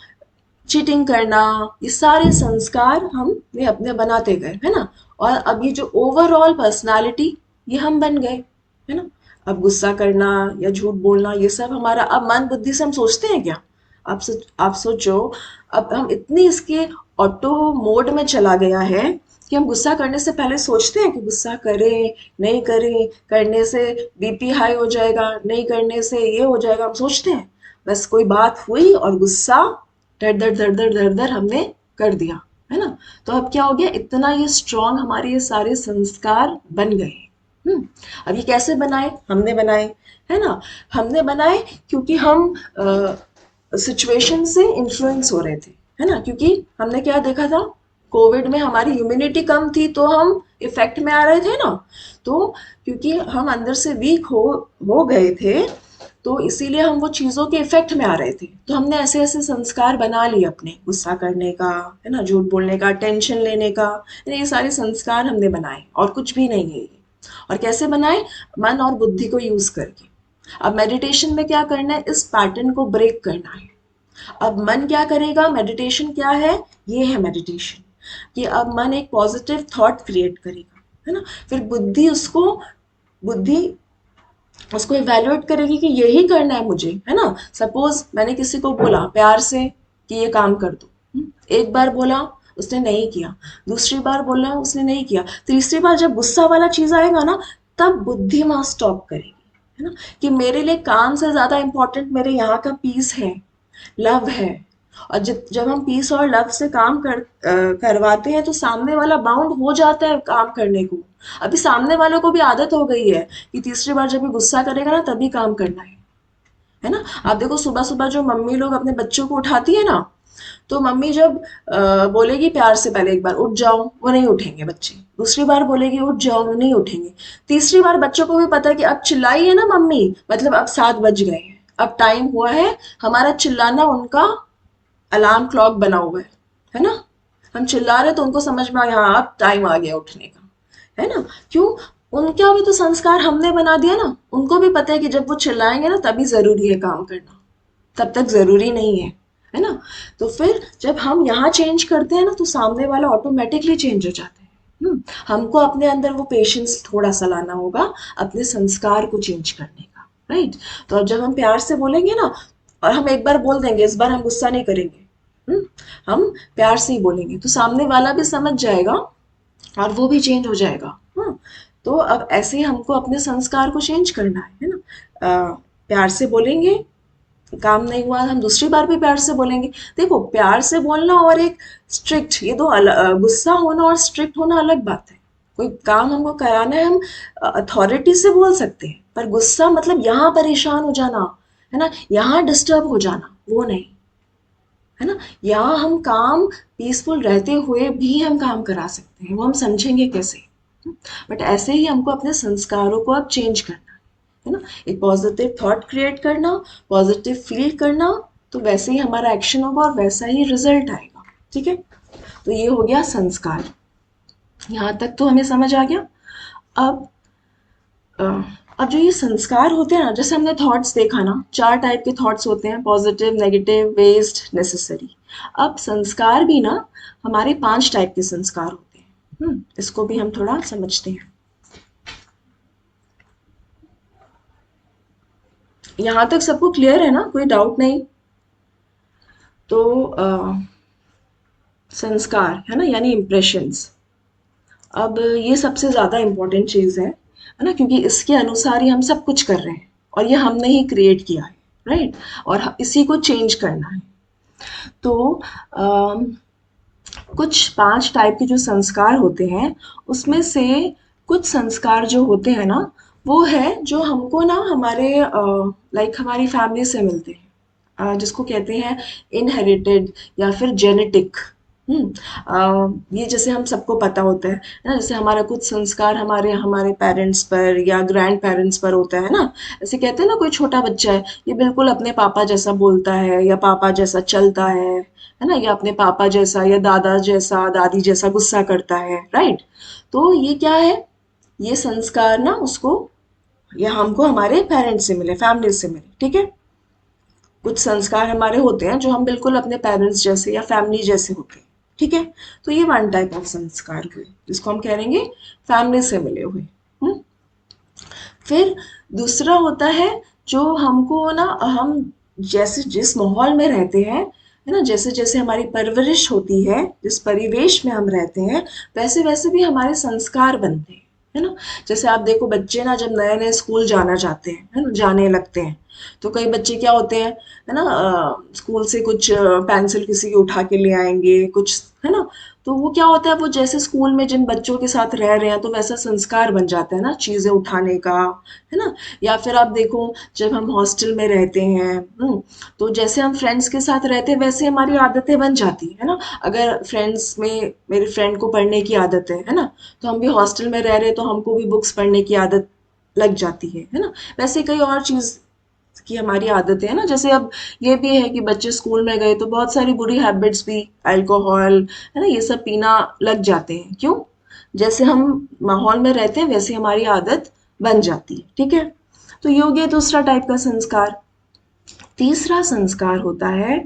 चीटिंग करना, ये सारे संस्कार हमने अपने बनाते गए, है ना। और अब ये जो ओवरऑल पर्सनालिटी, ये हम बन गए, है ना। अब गुस्सा करना या झूठ बोलना ये सब हमारा अब मन बुद्धि से हम सोचते हैं क्या? आप सोचो, अब हम इतनी इसके ऑटो मोड में चला गया है कि हम गुस्सा करने से पहले सोचते हैं कि गुस्सा करें नहीं करें, करने से बीपी हाई हो जाएगा, नहीं करने से ये हो जाएगा, हम सोचते हैं। बस कोई बात हुई और गुस्सा धड़ धड़ धड़ धड़ धड़ धड़ हमने कर दिया, है ना। तो अब क्या हो गया, इतना ये स्ट्रांग हमारे ये सारे संस्कार बन गए। अब ये कैसे बनाए? हमने बनाए, है ना। हमने बनाए क्योंकि हम सिचुएशन से इन्फ्लुएंस हो रहे थे, है ना। क्योंकि हमने क्या देखा था, कोविड में हमारी इम्यूनिटी कम थी तो हम इफेक्ट में आ रहे थे ना। तो क्योंकि हम अंदर से वीक हो गए थे, तो इसीलिए हम वो चीज़ों के इफेक्ट में आ रहे थे। तो हमने ऐसे ऐसे संस्कार बना लिए अपने, गुस्सा करने का, है ना, झूठ बोलने का, टेंशन लेने का, ये सारे संस्कार हमने बनाए और कुछ भी नहीं है ये। और कैसे बनाए? मन और बुद्धि को यूज करके। अब मेडिटेशन में क्या करना है, इस पैटर्न को ब्रेक करना है। अब मन क्या करेगा, मेडिटेशन क्या है, ये है मेडिटेशन, कि अब मन एक पॉजिटिव थॉट क्रिएट करेगा, है ना। फिर बुद्धि उसको इवेल्युएट करेगी कि यही करना है मुझे, है ना। सपोज मैंने किसी को बोला प्यार से कि ये काम कर दो, एक बार बोला उसने नहीं किया, दूसरी बार बोला उसने नहीं किया, तीसरी बार जब गुस्सा वाला चीज आएगा ना, तब बुद्धि वहां स्टॉप करेगी, है ना, कि मेरे लिए काम से ज्यादा इंपॉर्टेंट मेरे यहाँ का पीस है, लव है। और जब हम पीस और लव से काम करवाते हैं तो सामने वाला बाउंड हो जाता है काम करने को। अभी सामने वालों को भी आदत हो गई है कि तीसरी बार जब भी गुस्सा करेगा ना तभी काम करना है ना। आप देखो सुबह सुबह जो मम्मी लोग अपने बच्चों को उठाती है ना, तो मम्मी जब बोलेगी प्यार से पहले एक बार उठ जाओ, वो नहीं उठेंगे बच्चे। दूसरी बार बोलेगी उठ जाओ, वो नहीं उठेंगे। तीसरी बार बच्चों को भी पता है कि अब चिल्लाई है ना मम्मी, मतलब अब 7 बज गए हैं, अब टाइम हुआ है। हमारा चिल्लाना उनका अलार्म क्लॉक बना हुआ है ना। हम चिल्ला रहे तो उनको समझ में आया हाँ अब टाइम आ गया उठने का, है ना। क्यों? उनका भी तो संस्कार हमने बना दिया ना। उनको भी पता है कि जब वो चिल्लाएंगे ना तभी जरूरी है काम करना, तब तक जरूरी नहीं है ना। तो फिर जब हम यहाँ चेंज करते हैं ना तो सामने वाला ऑटोमेटिकली चेंज हो जाता है। हमको अपने अंदर वो पेशेंस थोड़ा सा लाना होगा अपने संस्कार को चेंज करने का, राइट। तो अब जब हम प्यार से बोलेंगे ना, और हम एक बार बोल देंगे, इस बार हम गुस्सा नहीं करेंगे, हम प्यार से ही बोलेंगे, तो सामने वाला भी समझ जाएगा और वो भी चेंज हो जाएगा। तो अब ऐसे ही हमको अपने संस्कार को चेंज करना है ना। प्यार से बोलेंगे, काम नहीं हुआ हम दूसरी बार भी प्यार से बोलेंगे। देखो प्यार से बोलना और एक स्ट्रिक्ट, ये दो गुस्सा होना और स्ट्रिक्ट होना अलग बात है। कोई काम हमको कराना है, हम अथॉरिटी से बोल सकते हैं, पर गुस्सा मतलब यहाँ परेशान हो जाना, है ना, यहाँ डिस्टर्ब हो जाना, वो नहीं, है ना। यहाँ हम काम पीसफुल रहते हुए भी हम काम करा सकते हैं, वो हम समझेंगे कैसे। बट ऐसे ही हमको अपने संस्कारों को अब चेंज करना है ना। एक पॉजिटिव थॉट क्रिएट करना, पॉजिटिव फील करना, तो वैसे ही हमारा एक्शन होगा और वैसा ही रिजल्ट आएगा। ठीक है, तो ये हो गया संस्कार। यहाँ तक तो हमें समझ आ गया। अब जो ये संस्कार होते हैं ना, जैसे हमने थॉट्स देखा ना, 4 टाइप के थॉट्स होते हैं, पॉजिटिव, नेगेटिव, वेस्ट, नेसेसरी। अब संस्कार भी ना हमारे 5 टाइप के संस्कार होते हैं। इसको भी हम थोड़ा समझते हैं। यहाँ तक सबको क्लियर है ना, कोई डाउट नहीं? तो संस्कार है ना, यानी इम्प्रेशंस। अब ये सबसे ज्यादा इम्पोर्टेंट चीज है ना, क्योंकि इसके अनुसार ही हम सब कुछ कर रहे हैं और ये हमने ही क्रिएट किया है, राइट। और इसी को चेंज करना है। तो कुछ 5 टाइप के जो संस्कार होते हैं, उसमें से कुछ संस्कार जो होते हैं ना, वो है जो हमको ना हमारे हमारी फैमिली से मिलते हैं, जिसको कहते हैं इनहेरिटेड या फिर जेनेटिक, ये जैसे हम सबको पता होता है ना, जैसे हमारा कुछ संस्कार हमारे हमारे पेरेंट्स पर या ग्रैंड पेरेंट्स पर होता है ना। ऐसे कहते हैं ना, कोई छोटा बच्चा है, ये बिल्कुल अपने पापा जैसा बोलता है या पापा जैसा चलता है ना, या अपने पापा जैसा या दादा जैसा दादी जैसा गुस्सा करता है, राइट। तो ये क्या है, ये संस्कार ना उसको या हमको हमारे पेरेंट्स से मिले, फैमिली से मिले, ठीक है। कुछ संस्कार हमारे होते हैं जो हम बिल्कुल अपने पेरेंट्स जैसे या फैमिली जैसे होते हैं, ठीक है। तो ये वन टाइप ऑफ संस्कार हुए जिसको हम कहेंगे फैमिली से मिले हुए। हम्म। फिर दूसरा होता है जो हमको ना, हम जैसे जिस माहौल में रहते हैं, है ना, जैसे जैसे हमारी परवरिश होती है, जिस परिवेश में हम रहते हैं, वैसे वैसे भी हमारे संस्कार बनते हैं, है ना। जैसे आप देखो, बच्चे ना जब नए नए स्कूल जाना चाहते हैं, है ना, जाने लगते हैं, तो कई बच्चे क्या होते हैं, है ना, स्कूल से कुछ पेंसिल किसी की उठा के ले आएंगे कुछ, है ना। तो वो क्या होता है, वो जैसे स्कूल में जिन बच्चों के साथ रह रहे हैं तो वैसा संस्कार बन जाता है ना, चीजें उठाने का, है ना। या फिर आप देखो, जब हम हॉस्टल में रहते हैं, तो जैसे हम फ्रेंड्स के साथ रहते हैं वैसे हमारी आदतें बन जाती है ना। अगर फ्रेंड्स में मेरे फ्रेंड को पढ़ने की आदत है ना, तो हम भी हॉस्टल में रह रहे हैं तो हमको भी बुक्स पढ़ने की आदत लग जाती है ना। वैसे कई और चीज की हमारी आदतें हैं ना। जैसे अब ये भी है कि बच्चे स्कूल में गए तो बहुत सारी बुरी हैबिट्स भी, अल्कोहल, है ना, ये सब पीना लग जाते हैं। क्यों? जैसे हम माहौल में रहते हैं वैसे हमारी आदत बन जाती है, ठीक है। तो ये हो गया दूसरा टाइप का संस्कार। तीसरा संस्कार होता है,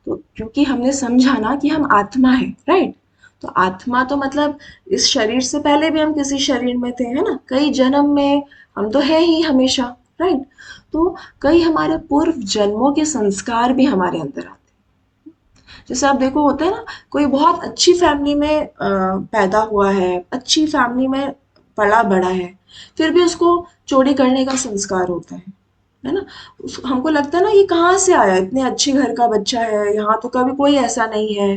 तो क्योंकि हमने समझा ना कि हम आत्मा है, राइट। तो आत्मा तो मतलब इस शरीर से पहले भी हम किसी शरीर में थे, है ना, कई जन्म में हम तो है ही हमेशा, राइट। तो कई हमारे पूर्व जन्मों के संस्कार भी हमारे अंदर आते हैं। जैसे आप देखो, होता है ना, कोई बहुत अच्छी फैमिली में पैदा हुआ है, अच्छी फैमिली में पला बड़ा है, फिर भी उसको चोरी करने का संस्कार होता है ना। हमको लगता है ना, ये कहाँ से आया, इतने अच्छे घर का बच्चा है, यहाँ तो कभी कोई ऐसा नहीं है,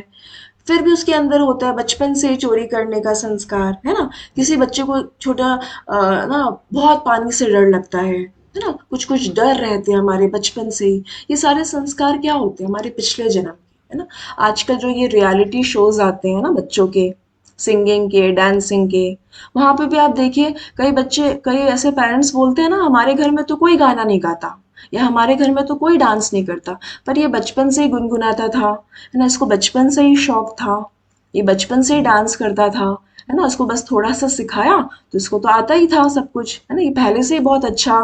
फिर भी उसके अंदर होता है बचपन से ही चोरी करने का संस्कार, है ना। किसी बच्चे को छोटा ना बहुत पानी से डर लगता है ना, कुछ कुछ डर रहते हैं हमारे बचपन से ही। ये सारे संस्कार क्या होते हैं, हमारे पिछले जन्म के, है ना। आजकल जो ये रियलिटी शोज आते हैं ना बच्चों के, सिंगिंग के, डांसिंग के, वहां पे भी आप देखिए, कई बच्चे, कई ऐसे पेरेंट्स बोलते हैं ना, हमारे घर में तो कोई गाना नहीं गाता या हमारे घर में तो कोई डांस नहीं करता, पर ये बचपन से ही गुनगुनाता था, है ना, इसको बचपन से ही शौक था, ये बचपन से ही डांस करता था, है ना, इसको बस थोड़ा सा सिखाया तो इसको तो आता ही था सब कुछ, है ना, ये पहले से ही बहुत अच्छा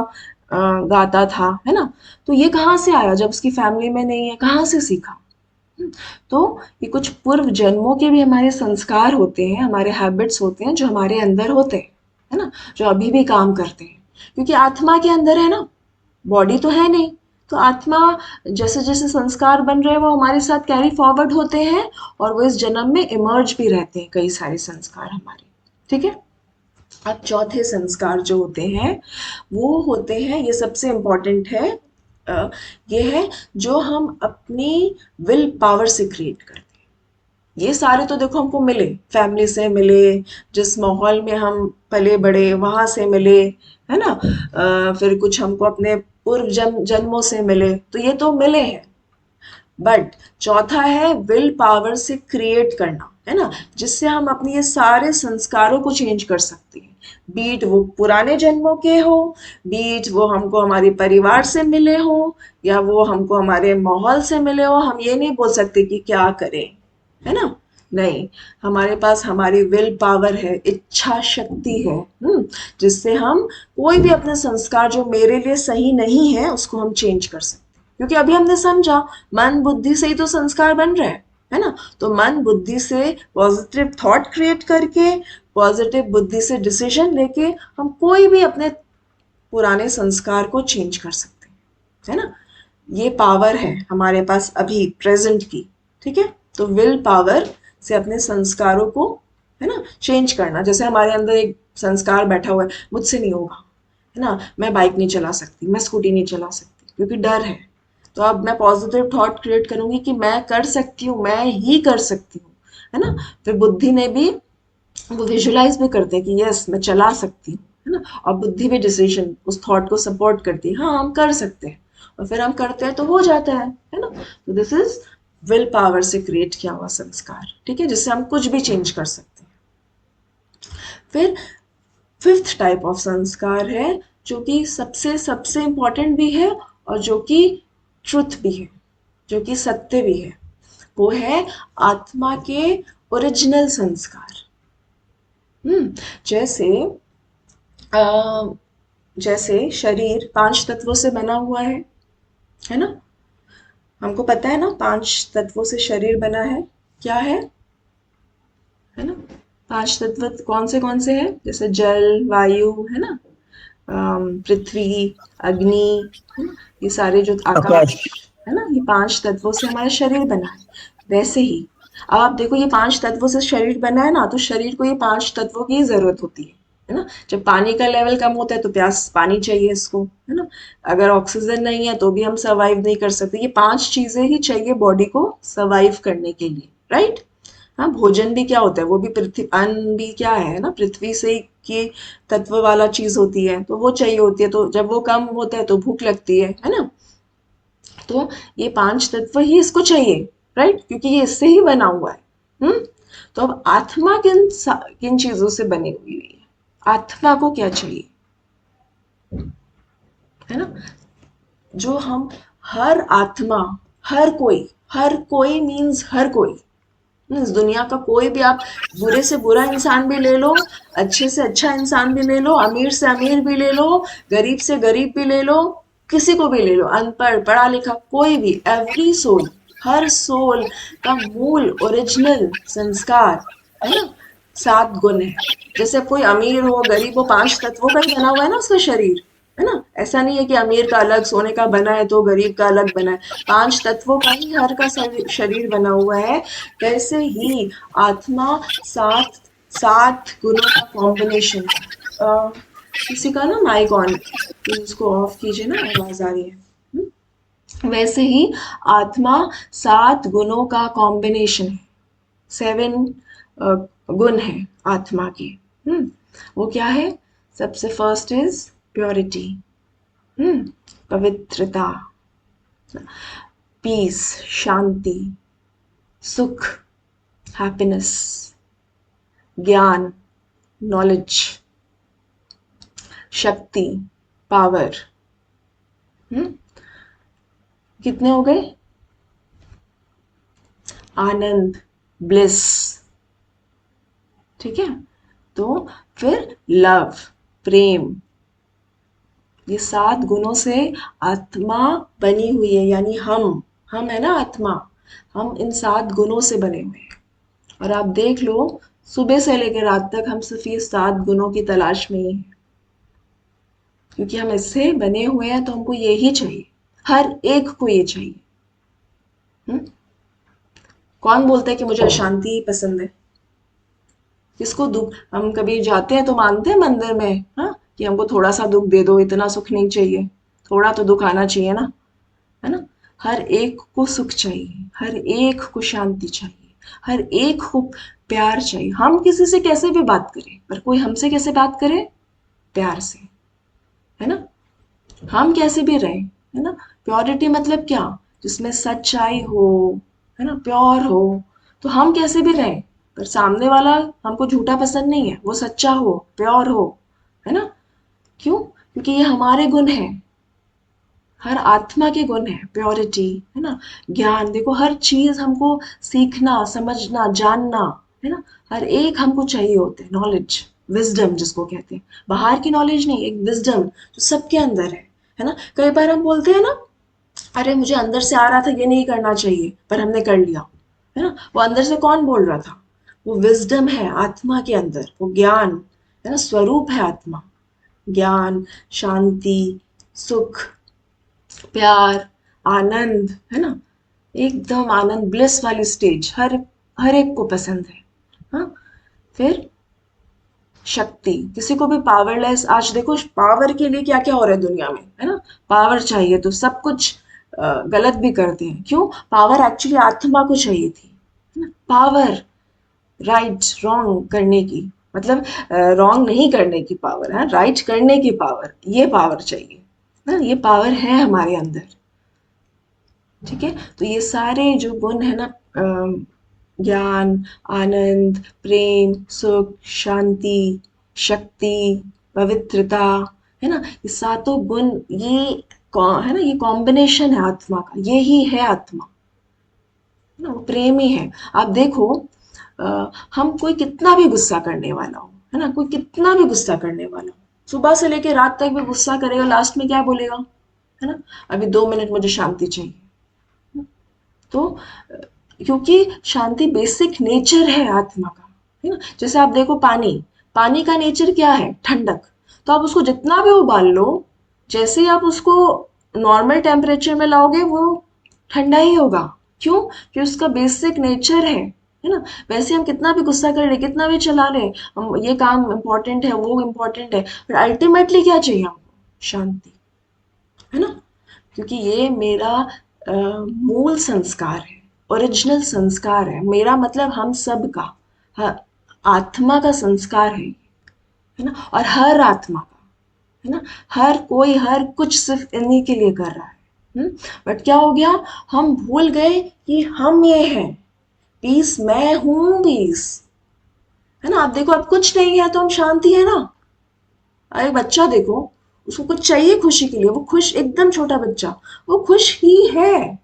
गाता था, है ना। तो ये कहाँ से आया, जब उसकी फैमिली में नहीं है, कहाँ से सीखा। तो ये कुछ पूर्व जन्मों के भी हमारे संस्कार होते हैं, हमारे हैबिट्स होते हैं जो हमारे अंदर होते हैं, है ना, जो अभी भी काम करते हैं। क्योंकि आत्मा के अंदर है ना, बॉडी तो है नहीं। तो आत्मा, जैसे जैसे संस्कार बन रहे हैं वो हमारे साथ कैरी फॉरवर्ड होते हैं, और वो इस जन्म में इमर्ज भी रहते हैं कई सारे संस्कार हमारे, ठीक है। अब चौथे संस्कार जो होते हैं वो होते हैं, ये सबसे इम्पोर्टेंट है, ये है जो हम अपनी विल पावर से क्रिएट करते हैं। ये सारे तो देखो हमको मिले, फैमिली से मिले, जिस माहौल में हम पले बड़े वहां से मिले, है ना। फिर कुछ हमको अपने पूर्व जन्मों से मिले, तो ये तो मिले हैं। बट चौथा है विल पावर से क्रिएट करना, है ना, जिससे हम अपने ये सारे संस्कारों को चेंज कर सकते हैं। बीट वो पुराने जन्मों के हो, बीट वो हमको हमारे परिवार से मिले हो, या वो हमको हमारे माहौल से मिले हो। हम ये नहीं बोल सकते कि क्या करें, है ना, नहीं। हमारे पास हमारी विल पावर है, इच्छा शक्ति है, जिससे हम कोई भी अपने संस्कार जो मेरे लिए सही नहीं है उसको हम चेंज कर सकते हैं। क्योंकि अभी हमने समझा, मन बुद्धि से ही तो संस्कार बन रहे हैं, है ना। तो मन बुद्धि से पॉजिटिव थॉट क्रिएट करके, पॉजिटिव बुद्धि से डिसीजन लेके हम कोई भी अपने पुराने संस्कार को चेंज कर सकते हैं, है ना। ये पावर है हमारे पास अभी प्रेजेंट की, ठीक है। तो विल पावर से अपने संस्कारों को, है ना, चेंज करना। जैसे हमारे अंदर एक संस्कार बैठा हुआ है, मुझसे नहीं होगा, है ना, मैं बाइक नहीं चला सकती, मैं स्कूटी नहीं चला सकती, क्योंकि डर है। तो अब मैं पॉजिटिव थॉट क्रिएट करूंगी कि मैं कर सकती हूँ, मैं ही कर सकती हूँ, है ना। फिर बुद्धि ने भी, वो विजुलाइज भी करते हैं कि यस मैं चला सकती हूँ, है ना। और बुद्धि भी डिसीजन उस थॉट को सपोर्ट करती है, हाँ हम कर सकते हैं, और फिर हम करते हैं तो हो जाता है ना। तो दिस इज विल पावर से क्रिएट किया हुआ संस्कार, ठीक है, जिससे हम कुछ भी चेंज कर सकते हैं। फिर फिफ्थ टाइप ऑफ संस्कार है जो कि सबसे सबसे इम्पॉर्टेंट भी है और जो कि ट्रुथ भी है, जो कि सत्य भी है। वो है आत्मा के ओरिजिनल संस्कार। जैसे जैसे शरीर 5 तत्वों से बना हुआ है ना, हमको पता है ना 5 तत्वों से शरीर बना है, क्या है ना। 5 तत्व कौन से हैं? जैसे जल, वायु, है ना, पृथ्वी, अग्नि, है ना, ये सारे जो आकाश, है ना, ये 5 तत्वों से हमारा शरीर बना है। वैसे ही अब आप देखो ये 5 तत्वों से शरीर बना है ना, तो शरीर को ये 5 तत्वों की जरूरत होती है ना। जब पानी का लेवल कम होता है तो प्यास पानी चाहिए इसको, है ना। अगर ऑक्सीजन नहीं है तो भी हम सर्वाइव नहीं कर सकते। ये 5 चीजें ही चाहिए बॉडी को सर्वाइव करने के लिए, राइट। हाँ, भोजन भी क्या होता है, वो भी पृथ्वी, अन्न भी क्या है ना, पृथ्वी से की तत्व वाला चीज होती है, तो वो चाहिए होती है। तो जब वो कम होता है तो भूख लगती है ना। तो ये 5 तत्व ही इसको चाहिए, राइट, क्योंकि ये इससे ही बना हुआ है। तो अब आत्मा किन किन चीजों से बनी हुई है? आत्मा को क्या चाहिए, है ना। जो हम हर आत्मा, हर कोई मीन्स हर कोई, इस दुनिया का कोई भी, आप बुरे से बुरा इंसान भी ले लो, अच्छे से अच्छा इंसान भी ले लो, अमीर से अमीर भी ले लो, गरीब से गरीब भी ले लो, किसी को भी ले लो, अनपढ़ पढ़ा लिखा कोई भी, एवरी सोल, हर सोल का मूल ओरिजिनल संस्कार, है ना, 7 गुण है। जैसे कोई अमीर हो गरीब हो, 5 तत्वों का ही बना हुआ है ना उसका शरीर, है ना। ऐसा नहीं है कि अमीर का अलग सोने का बना है तो गरीब का अलग बना है, 5 तत्वों का ही हर का शरीर बना हुआ है। वैसे ही आत्मा 7 गुणों का कॉम्बिनेशन है। किसी का ना माइक ऑन, उसको ऑफ कीजिए ना, आवाज आ रही है। वैसे ही आत्मा 7 गुणों का कॉम्बिनेशन है, 7 गुण है आत्मा के। वो क्या है? सबसे फर्स्ट इज प्योरिटी, पवित्रता, पीस, शांति, सुख, हैप्पीनेस, ज्ञान, नॉलेज, शक्ति, पावर। कितने हो गए? आनंद, ब्लिस, ठीक है। तो फिर लव, प्रेम, ये 7 गुणों से आत्मा बनी हुई है, यानी हम है ना आत्मा, हम इन 7 गुणों से बने हुए हैं। और आप देख लो सुबह से लेकर रात तक हम सिर्फ ये 7 गुणों की तलाश में ही हैं, क्योंकि हम इससे बने हुए हैं, तो हमको ये ही चाहिए, हर एक को ये चाहिए। कौन बोलता है कि मुझे अशांति ही पसंद है? किसको दुख? हम कभी जाते हैं तो मांगते हैं मंदिर में, हाँ, कि हमको थोड़ा सा दुख दे दो, इतना सुख नहीं चाहिए, थोड़ा तो दुख आना चाहिए ना, है ना। हर एक को सुख चाहिए, हर एक को शांति चाहिए, हर एक को प्यार चाहिए। हम किसी से कैसे भी बात करें, पर कोई हमसे कैसे बात करे? प्यार से, है ना। हम कैसे भी रहे, है ना। प्योरिटी मतलब क्या? जिसमें सच्चाई हो, है ना, प्योर हो। तो हम कैसे भी रहें, पर सामने वाला हमको झूठा पसंद नहीं है, वो सच्चा हो, प्योर हो, है ना। क्यों? क्योंकि ये हमारे गुण हैं, हर आत्मा के गुण है, प्योरिटी, है ना। ज्ञान, देखो हर चीज हमको सीखना, समझना, जानना, है ना, हर एक हमको चाहिए होते हैं। नॉलेज, विजडम जिसको कहते हैं, बाहर की नॉलेज नहीं, एक विजडम जो सबके अंदर है ना। कई बार हम बोलते हैं ना, अरे मुझे अंदर से आ रहा था ये नहीं करना चाहिए, पर हमने कर लिया, है ना। वो अंदर से कौन बोल रहा था? वो विजडम है आत्मा के अंदर, वो ज्ञान है ना, स्वरूप है आत्मा। ज्ञान, शांति, सुख, प्यार, आनंद, है ना, एकदम आनंद, ब्लिस वाली स्टेज हर एक को पसंद है। हाँ, फिर शक्ति, किसी को भी पावरलेस, आज देखो पावर के लिए क्या क्या हो रहा है दुनिया में, है ना। पावर चाहिए तो सब कुछ गलत भी करते हैं। क्यों? पावर एक्चुअली आत्मा को चाहिए थी, है ना। पावर, राइट रॉन्ग करने की, मतलब रॉन्ग नहीं करने की पावर है, राइट करने की पावर, ये पावर चाहिए ना, ये पावर है हमारे अंदर। ठीक है, तो ये सारे जो गुण है ना, ज्ञान, आनंद, प्रेम, सुख, शांति, शक्ति, पवित्रता, है ना, ये सातों गुण, ये है ना, ये कॉम्बिनेशन है आत्मा का, ये ही है आत्मा, है ना, वो प्रेम ही है। आप देखो, हम कोई कितना भी गुस्सा करने वाला हो, है ना, कोई कितना भी गुस्सा करने वाला हो, सुबह से लेके रात तक भी गुस्सा करेगा, लास्ट में क्या बोलेगा, है ना, अभी 2 मिनट मुझे शांति चाहिए। तो क्योंकि शांति बेसिक नेचर है आत्मा का, है ना। जैसे आप देखो, पानी, पानी का नेचर क्या है, ठंडक। तो आप उसको जितना भी उबाल लो, जैसे ही आप उसको नॉर्मल टेम्परेचर में लाओगे, वो ठंडा ही होगा। क्यों? क्योंकि उसका बेसिक नेचर है ना। वैसे हम कितना भी गुस्सा कर रहे, कितना भी चला रहे, हम ये काम इम्पोर्टेंट है, वो इम्पोर्टेंट है, पर अल्टीमेटली क्या चाहिए हमको, शांति, है ना। क्योंकि ये मेरा मूल संस्कार है, ओरिजिनल संस्कार है, मेरा मतलब हम सब का, आत्मा का संस्कार है ना। और हर आत्मा का, है ना, हर कोई हर कुछ सिर्फ इन्हीं के लिए कर रहा है। बट क्या हो गया, हम भूल गए कि हम ये हैं, पीस, मैं हूं पीस, है ना। आप देखो, अब कुछ नहीं है तो हम शांति है ना। अरे बच्चा देखो, उसको कुछ चाहिए खुशी के लिए, वो खुश, एकदम छोटा बच्चा, वो खुश ही है,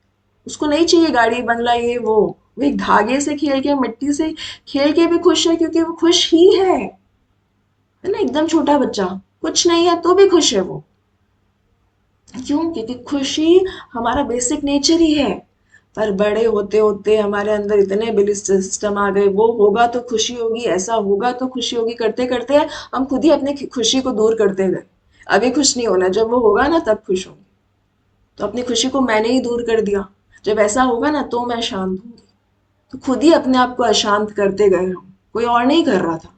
उसको नहीं चाहिए गाड़ी बंगला ये वो एक धागे से खेल के, मिट्टी से खेल के भी खुश है, क्योंकि वो खुश ही है ना। एकदम छोटा बच्चा, कुछ नहीं है तो भी खुश है वो। क्यों? क्योंकि खुशी हमारा बेसिक नेचर ही है। पर बड़े होते होते हमारे अंदर इतने बिलीफ सिस्टम आ गए, वो होगा तो खुशी होगी, ऐसा होगा तो खुशी होगी, करते करते हम खुद ही अपनी खुशी को दूर करते गए। अभी खुश नहीं होना, जब वो होगा ना तब खुश होंगे। तो अपनी खुशी को मैंने ही दूर कर दिया, जब ऐसा होगा ना तो मैं शांत हूँगी। तो खुद ही अपने आप को अशांत करते गए हम, कोई और नहीं कर रहा था,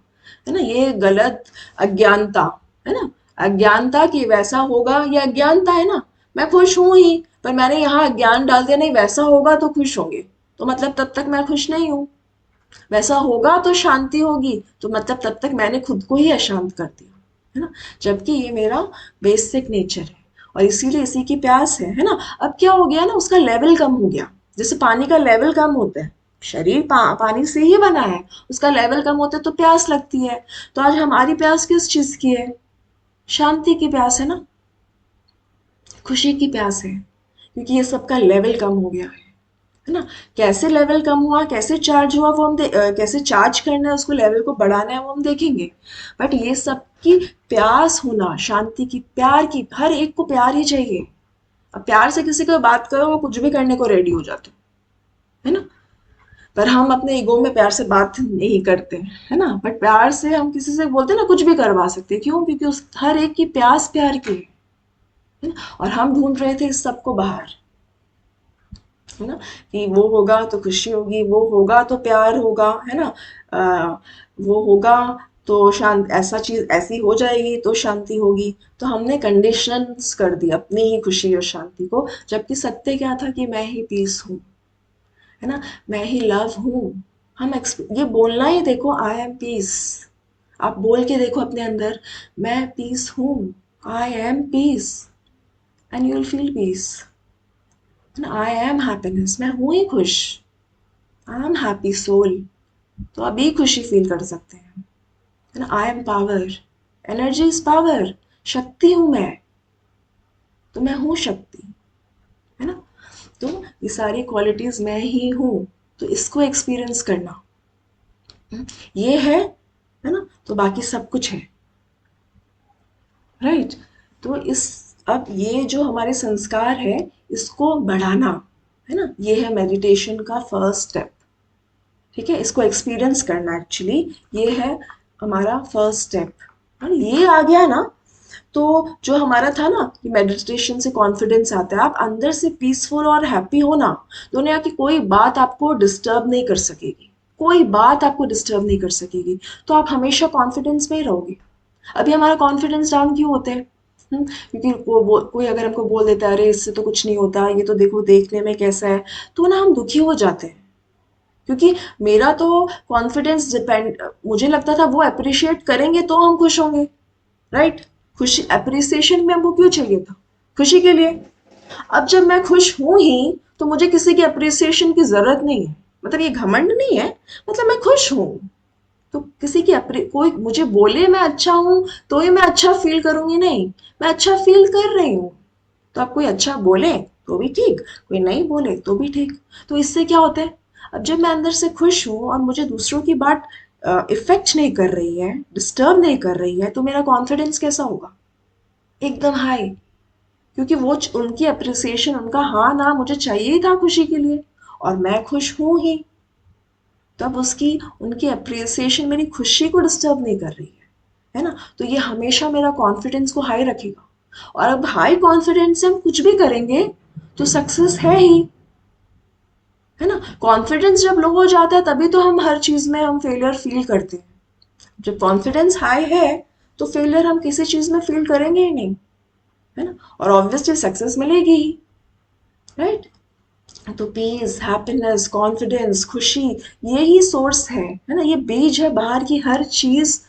है ना। ये गलत अज्ञानता, है ना, अज्ञानता कि वैसा होगा, ये अज्ञानता है ना। मैं खुश हूं ही, पर मैंने यहाँ अज्ञान डाल दिया, नहीं वैसा होगा तो खुश होंगे, तो मतलब तब तक मैं खुश नहीं हूँ। वैसा होगा तो शांति होगी, तो मतलब तब तक मैंने खुद को ही अशांत कर दिया, है ना। जबकि ये मेरा बेसिक नेचर है, और इसीलिए इसी की प्यास है ना। अब क्या हो गया ना, उसका लेवल कम हो गया, जैसे पानी का लेवल कम होता है, शरीर पानी से ही बना है, उसका लेवल कम होता है तो प्यास लगती है। तो आज हमारी प्यास किस चीज की है, शांति की प्यास है ना, खुशी की प्यास है, क्योंकि ये सबका लेवल कम हो गया है ना। कैसे लेवल कम हुआ, कैसे चार्ज हुआ, वो हम कैसे चार्ज करना है उसको, लेवल को बढ़ाना है, वो हम देखेंगे। बट ये सब की प्यास होना, शांति की, प्यार की, हर एक को प्यार ही चाहिए। अब प्यार से किसी को बात करो, वो कुछ भी करने को रेडी हो जाते, है ना। पर हम अपने ईगो में प्यार से बात नहीं करते, है ना। बट प्यार से हम किसी से बोलते हैं ना, कुछ भी करवा सकते हैं। क्यों? क्योंकि उस हर एक की प्यास प्यार की है ना। और हम ढूंढ रहे थे इस सबको बाहर, है ना, कि वो होगा तो खुशी होगी, वो होगा तो प्यार होगा, है ना, वो होगा तो शांत, ऐसा चीज ऐसी हो जाएगी तो शांति होगी। तो हमने कंडीशंस कर दी अपनी ही खुशी और शांति को, जबकि सत्य क्या था कि मैं ही पीस हूँ, है ना, मैं ही लव हूँ। हम ये बोलना ही देखो, आई एम पीस। आप बोल के देखो अपने अंदर, मैं पीस हूँ, I am peace, and you will feel peace. I am happiness, मैं हूँ ही खुश, आई एम हैप्पी सोल। तो अभी खुशी फील कर सकते हैं, है ना। I am power, energy is power, शक्ति हूँ मैं, तो मैं हूँ शक्ति, है ना। तो ये सारी क्वालिटीज मैं ही हूँ, तो इसको एक्सपीरियंस करना, ये है ना, तो बाकी सब कुछ है, राइट। तो इस, अब ये जो हमारे संस्कार है, इसको बढ़ाना, है ना, ये है मेडिटेशन का फर्स्ट स्टेप। ठीक है, इसको एक्सपीरियंस करना, एक्चुअली ये है हमारा फर्स्ट स्टेप। ये आ गया ना, तो जो हमारा था ना कि मेडिटेशन से कॉन्फिडेंस आता है, आप अंदर से पीसफुल और हैप्पी हो ना, दुनिया की कोई बात आपको डिस्टर्ब नहीं कर सकेगी, कोई बात आपको डिस्टर्ब नहीं कर सकेगी। तो आप हमेशा कॉन्फिडेंस में ही रहोगे। अभी हमारा कॉन्फिडेंस डाउन क्यों होते हैं? क्योंकि कोई अगर हमको बोल देता है, अरे इससे तो कुछ नहीं होता, ये तो देखो देखने में कैसा है, तो ना हम दुखी हो जाते हैं। क्योंकि मेरा तो कॉन्फिडेंस डिपेंड, मुझे लगता था वो अप्रिशिएट करेंगे तो हम खुश होंगे, राइट। खुशी, अप्रिसिएशन में हमको क्यों चाहिए था? खुशी के लिए। अब जब मैं खुश हूं ही तो मुझे किसी की अप्रिसिएशन की जरूरत नहीं है, मतलब ये घमंड नहीं है, मतलब मैं खुश हूं। तो किसी की कोई मुझे बोले मैं अच्छा हूं तो ही मैं अच्छा फील करूंगी, नहीं, मैं अच्छा फील कर रही हूँ। तो आप कोई अच्छा बोले तो भी ठीक, कोई नहीं बोले तो भी ठीक। तो इससे क्या होता है, अब जब मैं अंदर से खुश हूँ और मुझे दूसरों की बात इफेक्ट नहीं कर रही है, डिस्टर्ब नहीं कर रही है, तो मेरा कॉन्फिडेंस कैसा होगा, एकदम हाई। क्योंकि वो उनकी अप्रिसिएशन, उनका हाँ ना मुझे चाहिए ही था खुशी के लिए, और मैं खुश हूं ही। तब उसकी उनकी अप्रिसिएशन मेरी खुशी को डिस्टर्ब नहीं कर रही है ना। तो ये हमेशा मेरा कॉन्फिडेंस को हाई रखेगा। और अब हाई कॉन्फिडेंस से हम कुछ भी करेंगे तो सक्सेस है ही, है ना। कॉन्फिडेंस जब लो हो जाता है तभी तो हम हर चीज में हम फेलियर फील करते हैं। जब कॉन्फिडेंस हाई है तो फेलियर हम किसी चीज में फील करेंगे ही नहीं, है ना। और ऑब्वियसली सक्सेस मिलेगी ही, राइट। तो पीस, हैप्पीनेस, कॉन्फिडेंस, खुशी, ये ही सोर्स है ना, ये बीज है बाहर की हर चीज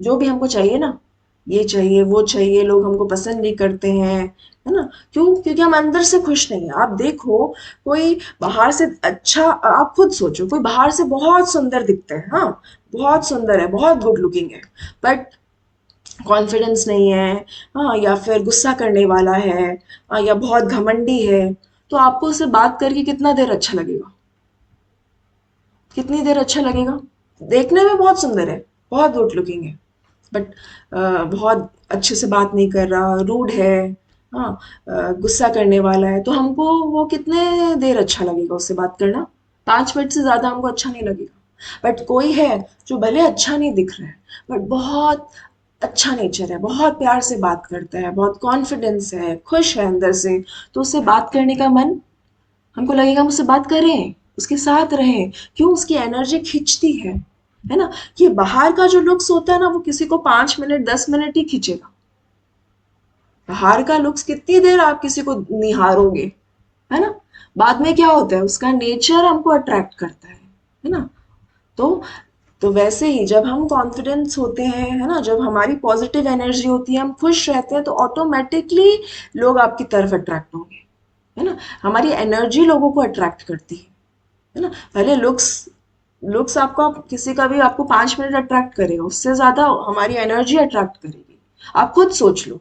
जो भी हमको चाहिए ना। ये चाहिए वो चाहिए, लोग हमको पसंद नहीं करते हैं, है ना। क्यों? क्योंकि हम अंदर से खुश नहीं है। आप देखो, कोई बाहर से अच्छा, आप खुद सोचो, कोई बाहर से बहुत सुंदर दिखता है, हाँ, बहुत सुंदर है, बहुत गुड लुकिंग है, बट कॉन्फिडेंस नहीं है, हाँ, या फिर गुस्सा करने वाला है, हाँ, या बहुत घमंडी है, तो आपको उससे बात करके कितना देर अच्छा लगेगा, कितनी देर अच्छा लगेगा। देखने में बहुत सुंदर है, बहुत गुड लुकिंग है, बट बहुत अच्छे से बात नहीं कर रहा, रूड है, हाँ, गुस्सा करने वाला है, तो हमको वो कितने देर अच्छा लगेगा उससे बात करना, 5 मिनट से ज्यादा हमको अच्छा नहीं लगेगा। बट कोई है जो भले अच्छा नहीं दिख रहा है, बट बहुत अच्छा नेचर है, बहुत प्यार से बात करता है, बहुत कॉन्फिडेंस है, खुश है अंदर से, तो उससे बात करने का मन, हमको लगेगा हम उससे बात करें, उसके साथ रहें। क्यों? उसकी एनर्जी खींचती है ना। ये बाहर का जो लुक्स होता है ना, वो किसी को 5 मिनट 10 मिनट ही खींचेगा। बाहर का लुक्स कितनी देर आप किसी को निहारोगे, है ना। बाद में क्या होता है, उसका नेचर हमको अट्रैक्ट करता है ना। तो तो वैसे ही जब हम कॉन्फिडेंस होते हैं, है ना, जब हमारी पॉजिटिव एनर्जी होती है, हम खुश रहते हैं, तो ऑटोमेटिकली लोग आपकी तरफ अट्रैक्ट होंगे, है ना। हमारी एनर्जी लोगों को अट्रैक्ट करती है ना। पहले लुक्स, लुक्स आपको, किसी का भी आपको 5 मिनट अट्रैक्ट करेगा, उससे ज्यादा हमारी एनर्जी अट्रैक्ट करेगी। आप खुद सोच लो,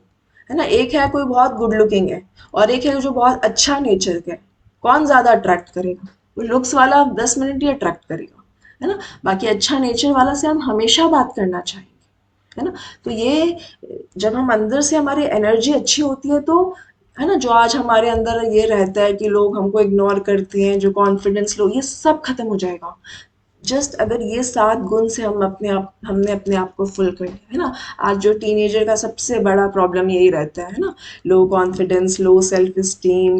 है ना, एक है कोई बहुत गुड लुकिंग है और एक है जो बहुत अच्छा नेचर का है, कौन ज्यादा अट्रैक्ट करेगा? वो लुक्स वाला 10 मिनट ही अट्रैक्ट करेगा, है ना। बाकी अच्छा नेचर वाला से हम हमेशा बात करना चाहेंगे, है ना। तो ये जब हम अंदर से हमारी एनर्जी अच्छी होती है तो, है ना, जो आज हमारे अंदर ये रहता है कि लोग हमको इग्नोर करते हैं, जो कॉन्फिडेंस लो, ये सब खत्म हो जाएगा। जस्ट अगर ये 7 गुण से हमने अपने आप को फुल कर लिया, है ना। आज जो टीनेजर का सबसे बड़ा प्रॉब्लम यही रहता है ना, low confidence, low self esteem,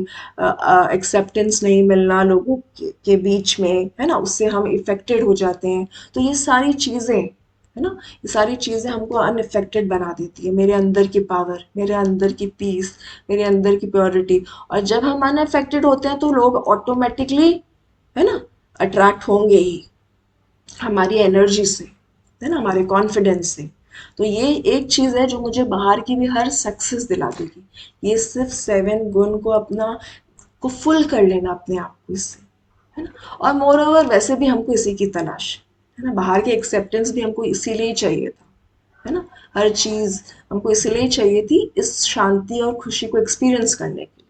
acceptance नहीं मिलना लोगों के बीच में, है ना, उससे हम इफेक्टेड हो जाते हैं। तो ये सारी चीजें, है ना, ये सारी चीजें हमको अनइफेक्टेड बना देती है, मेरे अंदर की पावर, मेरे अंदर की पीस, मेरे अंदर की प्योरिटी। और जब हम अनइफेक्टेड होते हैं तो लोग ऑटोमेटिकली, है ना, अट्रैक्ट होंगे ही हमारी एनर्जी से, है ना, हमारे कॉन्फिडेंस से। तो ये एक चीज है जो मुझे बाहर की भी हर सक्सेस दिला देगी। ये सिर्फ 7 गुण को अपना को फुल कर लेना अपने आप को इससे, है ना। और मोर ओवर वैसे भी हमको इसी की तलाश है ना, बाहर की एक्सेप्टेंस भी हमको इसीलिए ही चाहिए था, है ना। हर चीज हमको इसलिए चाहिए थी, इस शांति और खुशी को एक्सपीरियंस करने के लिए।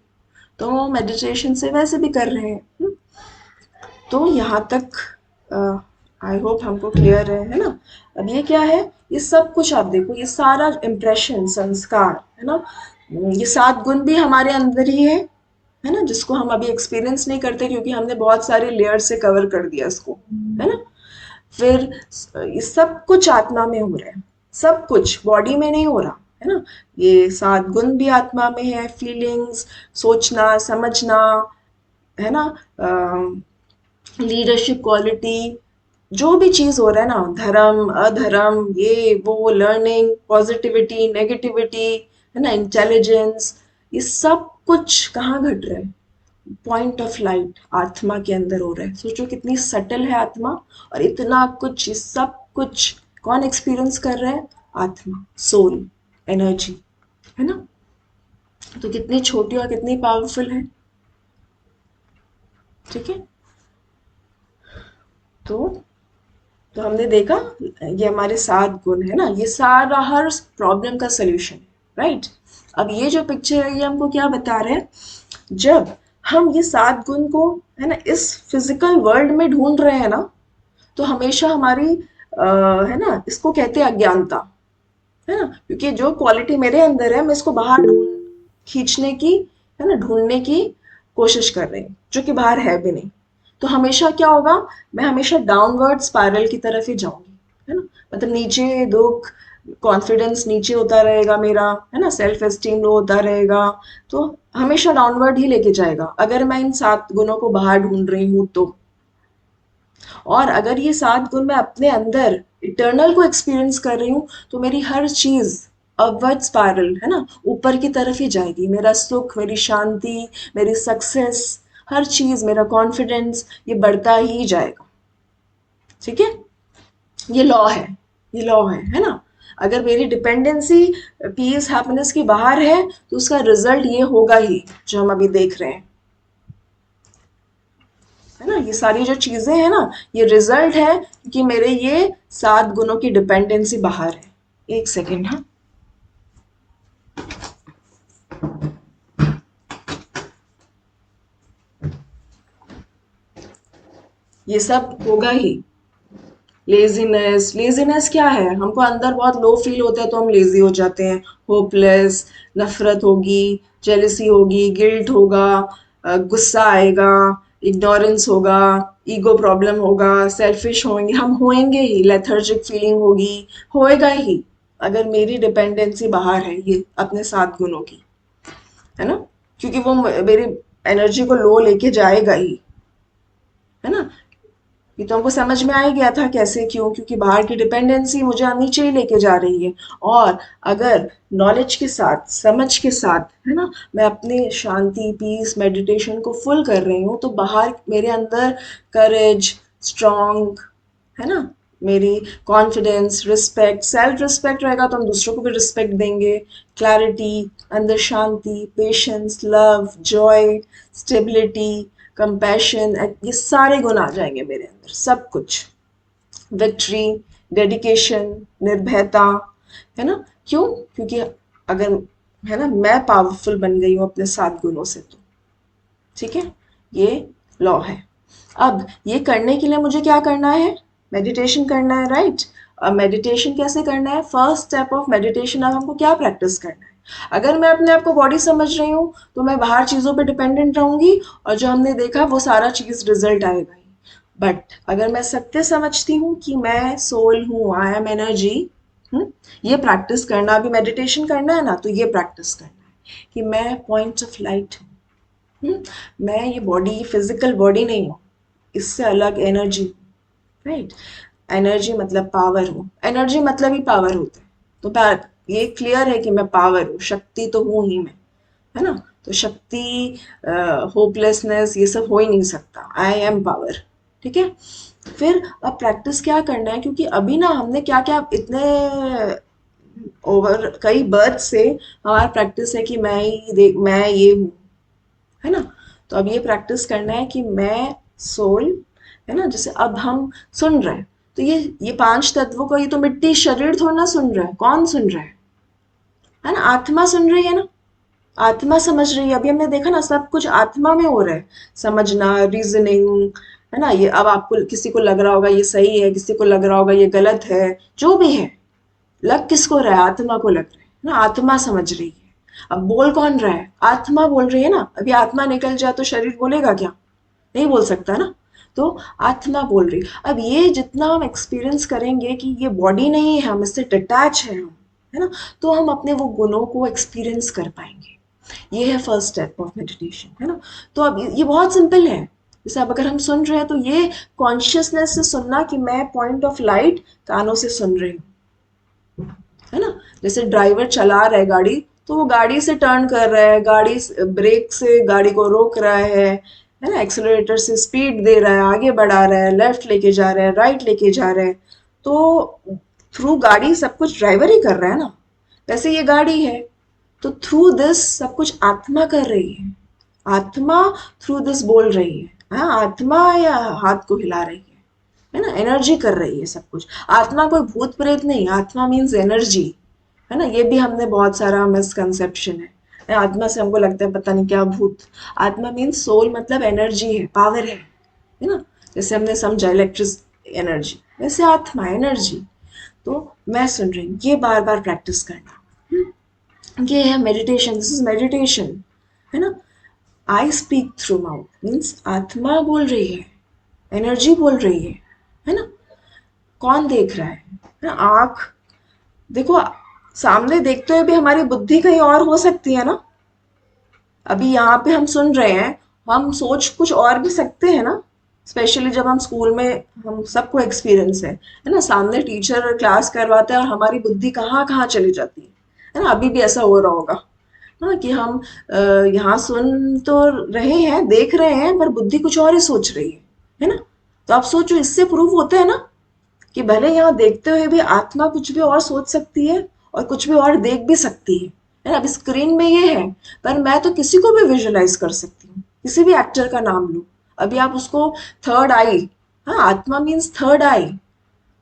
तो मेडिटेशन से वैसे भी कर रहे हैं। तो यहाँ तक आई होप हमको क्लियर है ना। अब ये क्या है, ये सब कुछ आप देखो, ये सारा इम्प्रेशन, संस्कार, है ना, ये 7 गुण भी हमारे अंदर ही है ना, जिसको हम अभी एक्सपीरियंस नहीं करते क्योंकि हमने बहुत सारे लेयर से कवर कर दिया इसको, है ना। फिर ये सब कुछ आत्मा में हो रहा है, सब कुछ बॉडी में नहीं हो रहा, है ना। ये 7 गुण भी आत्मा में है, फीलिंग्स, सोचना समझना, है ना, लीडरशिप क्वालिटी, जो भी चीज हो रहा है ना, धर्म अधर्म, ये वो, लर्निंग, पॉजिटिविटी, नेगेटिविटी, है ना, इंटेलिजेंस, ये सब कुछ कहाँ घट रहा है? पॉइंट ऑफ लाइट, आत्मा के अंदर हो रहा है। सोचो कितनी सटल है आत्मा, और इतना कुछ, ये सब कुछ कौन एक्सपीरियंस कर रहा है? आत्मा, सोल, एनर्जी, है ना। तो कितनी छोटी और कितनी पावरफुल है, ठीक है। तो तो हमने देखा ये हमारे 7 गुण है ना, ये सारा हर प्रॉब्लम का सोल्यूशन है, राइट। अब ये जो पिक्चर है ये हमको क्या बता रहे हैं, जब हम ये 7 गुण को है ना इस फिजिकल वर्ल्ड में ढूंढ रहे हैं ना, तो हमेशा हमारी है ना, इसको कहते हैं अज्ञानता, है ना, क्योंकि जो क्वालिटी मेरे अंदर है मैं इसको बाहर ढूंढ खींचने की, है ना, ढूंढने की कोशिश कर रही हूँ, जो कि बाहर है भी नहीं। तो हमेशा क्या होगा, मैं हमेशा डाउनवर्ड स्पाइरल की तरफ ही जाऊंगी, है ना, मतलब नीचे दुख, कॉन्फिडेंस नीचे होता रहेगा मेरा, है ना, सेल्फ एस्टीम लो होता रहेगा। तो हमेशा डाउनवर्ड ही लेके जाएगा अगर मैं इन 7 गुणों को बाहर ढूंढ रही हूँ तो। और अगर ये 7 गुण मैं अपने अंदर इटर्नल को एक्सपीरियंस कर रही हूँ तो मेरी हर चीज अपवर्ड स्पाइरल, है ना, ऊपर की तरफ ही जाएगी। मेरा सुख, मेरी शांति, मेरी सक्सेस, हर चीज, मेरा कॉन्फिडेंस, ये बढ़ता ही जाएगा, ठीक है। ये लॉ है, ये लॉ है ना। अगर मेरी डिपेंडेंसी पीस हैप्पीनेस की बाहर है तो उसका रिजल्ट ये होगा ही जो हम अभी देख रहे हैं, है ना। ये सारी जो चीजें हैं ना, ये रिजल्ट है कि मेरे ये 7 गुणों की डिपेंडेंसी बाहर है। एक सेकेंड, हाँ। ये सब होगा ही। लेजीनेस, लेजीनेस क्या है, हमको अंदर बहुत लो फील होता है तो हम लेजी हो जाते हैं। होपलेस, नफरत होगी, जेलसी होगी, गिल्ट होगा, गुस्सा आएगा, इग्नोरेंस होगा, ईगो प्रॉब्लम होगा, सेल्फिश होंगे, हम होएंगे ही, लेथर्जिक फीलिंग होगी, होएगा ही अगर मेरी डिपेंडेंसी बाहर है ये अपने 7 गुणों की, है ना, क्योंकि वो मेरी एनर्जी को लो लेके जाएगा ही, है ना। ये तो हमको समझ में आ ही गया था कैसे, क्यों, क्योंकि बाहर की डिपेंडेंसी मुझे नीचे ही लेके जा रही है। और अगर नॉलेज के साथ, समझ के साथ, है ना, मैं अपनी शांति, पीस, मेडिटेशन को फुल कर रही हूँ तो बाहर मेरे अंदर करेज, स्ट्रॉन्ग, है ना, मेरी कॉन्फिडेंस, रिस्पेक्ट, सेल्फ रिस्पेक्ट रहेगा तो हम दूसरों को भी रिस्पेक्ट देंगे। क्लैरिटी, अंदर शांति, patience, love, joy, stability, compassion, ये सारे गुण आ जाएंगे मेरे अंदर, सब कुछ। विक्ट्री, डेडिकेशन, निर्भयता, है ना। क्यों, क्योंकि अगर, है ना, मैं पावरफुल बन गई हूँ अपने 7 गुणों से तो, ठीक है। ये लॉ है। अब ये करने के लिए मुझे क्या करना है, मेडिटेशन करना है, राइट। अब मेडिटेशन कैसे करना है, फर्स्ट स्टेप ऑफ मेडिटेशन, अब हमको क्या प्रैक्टिस करना है। अगर मैं अपने आप को बॉडी समझ रही हूँ तो मैं बाहर चीज़ों पे डिपेंडेंट रहूंगी और जो हमने देखा वो सारा चीज़ रिजल्ट आएगा ही। बट अगर मैं सत्य समझती हूँ कि मैं सोल हूँ, आई एम एनर्जी, ये प्रैक्टिस करना, अभी मेडिटेशन करना है ना तो ये प्रैक्टिस करना है कि मैं पॉइंट ऑफ लाइट हूँ, मैं ये बॉडी, फिजिकल बॉडी नहीं हूँ, इससे अलग एनर्जी, राइट। एनर्जी मतलब पावर हूँ, एनर्जी मतलब ही पावर होता है। तो ये क्लियर है कि मैं पावर हूँ, शक्ति तो हूँ ही मैं, है ना। तो शक्ति, होपलेसनेस, ये सब हो ही नहीं सकता, आई एम पावर, ठीक है। फिर अब प्रैक्टिस क्या करना है, क्योंकि अभी ना हमने क्या क्या इतने ओवर कई बर्थ से हमारा प्रैक्टिस है कि मैं ये हूँ, है ना। तो अब ये प्रैक्टिस करना है कि मैं सोल, है ना। जैसे अब हम सुन रहे हैं तो ये 5 तत्वों को, ये तो मिट्टी शरीर थोड़ा ना सुन रहा है, कौन सुन रहा है ना, आत्मा सुन रही है ना, आत्मा समझ रही है। अभी हमने देखा ना सब कुछ आत्मा में हो रहा है, समझना, रीजनिंग, है ना। ये अब आपको किसी को लग रहा होगा ये सही है, किसी को लग रहा होगा ये गलत है, जो भी है, लग किसको रहा है, आत्मा को लग रहा है ना, आत्मा समझ रही है। अब बोल कौन रहा है, आत्मा बोल रही है ना। अभी आत्मा निकल जाए तो शरीर बोलेगा क्या, नहीं बोल सकता ना। तो आत्मा बोल रही। अब ये जितना हम एक्सपीरियंस करेंगे कि ये बॉडी नहीं है, हम इससे डिटैच है हम, है ना, तो हम अपने वो गुणों को एक्सपीरियंस कर पाएंगे। ये है फर्स्ट स्टेप ऑफ मेडिटेशन, है ना। तो अब ये बहुत सिंपल है। जैसे अब अगर हम सुन रहे हैं तो ये कॉन्शियसनेस से सुनना कि मैं पॉइंट ऑफ लाइट कानों से सुन रही हूँ, है ना। जैसे ड्राइवर चला रहा है गाड़ी तो वो गाड़ी से टर्न कर रहा है, गाड़ी ब्रेक से गाड़ी को रोक रहा है ना, एक्सेलरेटर से स्पीड दे रहा है, आगे बढ़ा रहा है, लेफ्ट लेके जा रहा है, राइट लेके जा रहा है। तो थ्रू गाड़ी सब कुछ ड्राइवर ही कर रहा है ना। वैसे ये गाड़ी है तो थ्रू दिस सब कुछ आत्मा कर रही है, आत्मा थ्रू दिस बोल रही है। हाँ, आत्मा या हाथ को हिला रही है ना, एनर्जी कर रही है सब कुछ। आत्मा कोई भूत प्रेत नहीं, आत्मा मीन्स एनर्जी, है ना। ये भी हमने बहुत सारा मिसकंसेप्शन है, आत्मा से हमको लगता है पता नहीं क्या भूत। आत्मा मीन्स सोल, मतलब एनर्जी है, पावर है ना। जैसे हमने समझा इलेक्ट्रिक एनर्जी, वैसे आत्मा एनर्जी। तो मैं सुन रही हूँ, ये बार बार प्रैक्टिस करना। ये है मेडिटेशन, दिस इज मेडिटेशन, है ना। I speak through mouth means आत्मा बोल रही है, एनर्जी बोल रही है ना। कौन देख रहा है ना, आंख। देखो, सामने देखते हुए भी हमारी बुद्धि कहीं और हो सकती है ना। अभी यहाँ पे हम सुन रहे हैं, हम सोच कुछ और भी सकते हैं ना। स्पेशली जब हम स्कूल में, हम सबको एक्सपीरियंस है ना, सामने टीचर क्लास करवाते हैं और हमारी बुद्धि कहाँ कहाँ चली जाती है ना। अभी भी ऐसा हो रहा होगा ना कि हम यहाँ सुन तो रहे हैं, देख रहे हैं, पर बुद्धि कुछ और ही सोच रही है ना। तो आप सोचो, इससे प्रूव होता है ना कि भले यहाँ देखते हुए भी आत्मा कुछ भी और सोच सकती है और कुछ भी और देख भी सकती है ना। अब स्क्रीन में ये है, पर मैं तो किसी को भी विजुअलाइज कर सकती हूँ, किसी भी एक्टर का नाम लो। अभी आप उसको थर्ड आई, हाँ, आत्मा मीन्स थर्ड आई,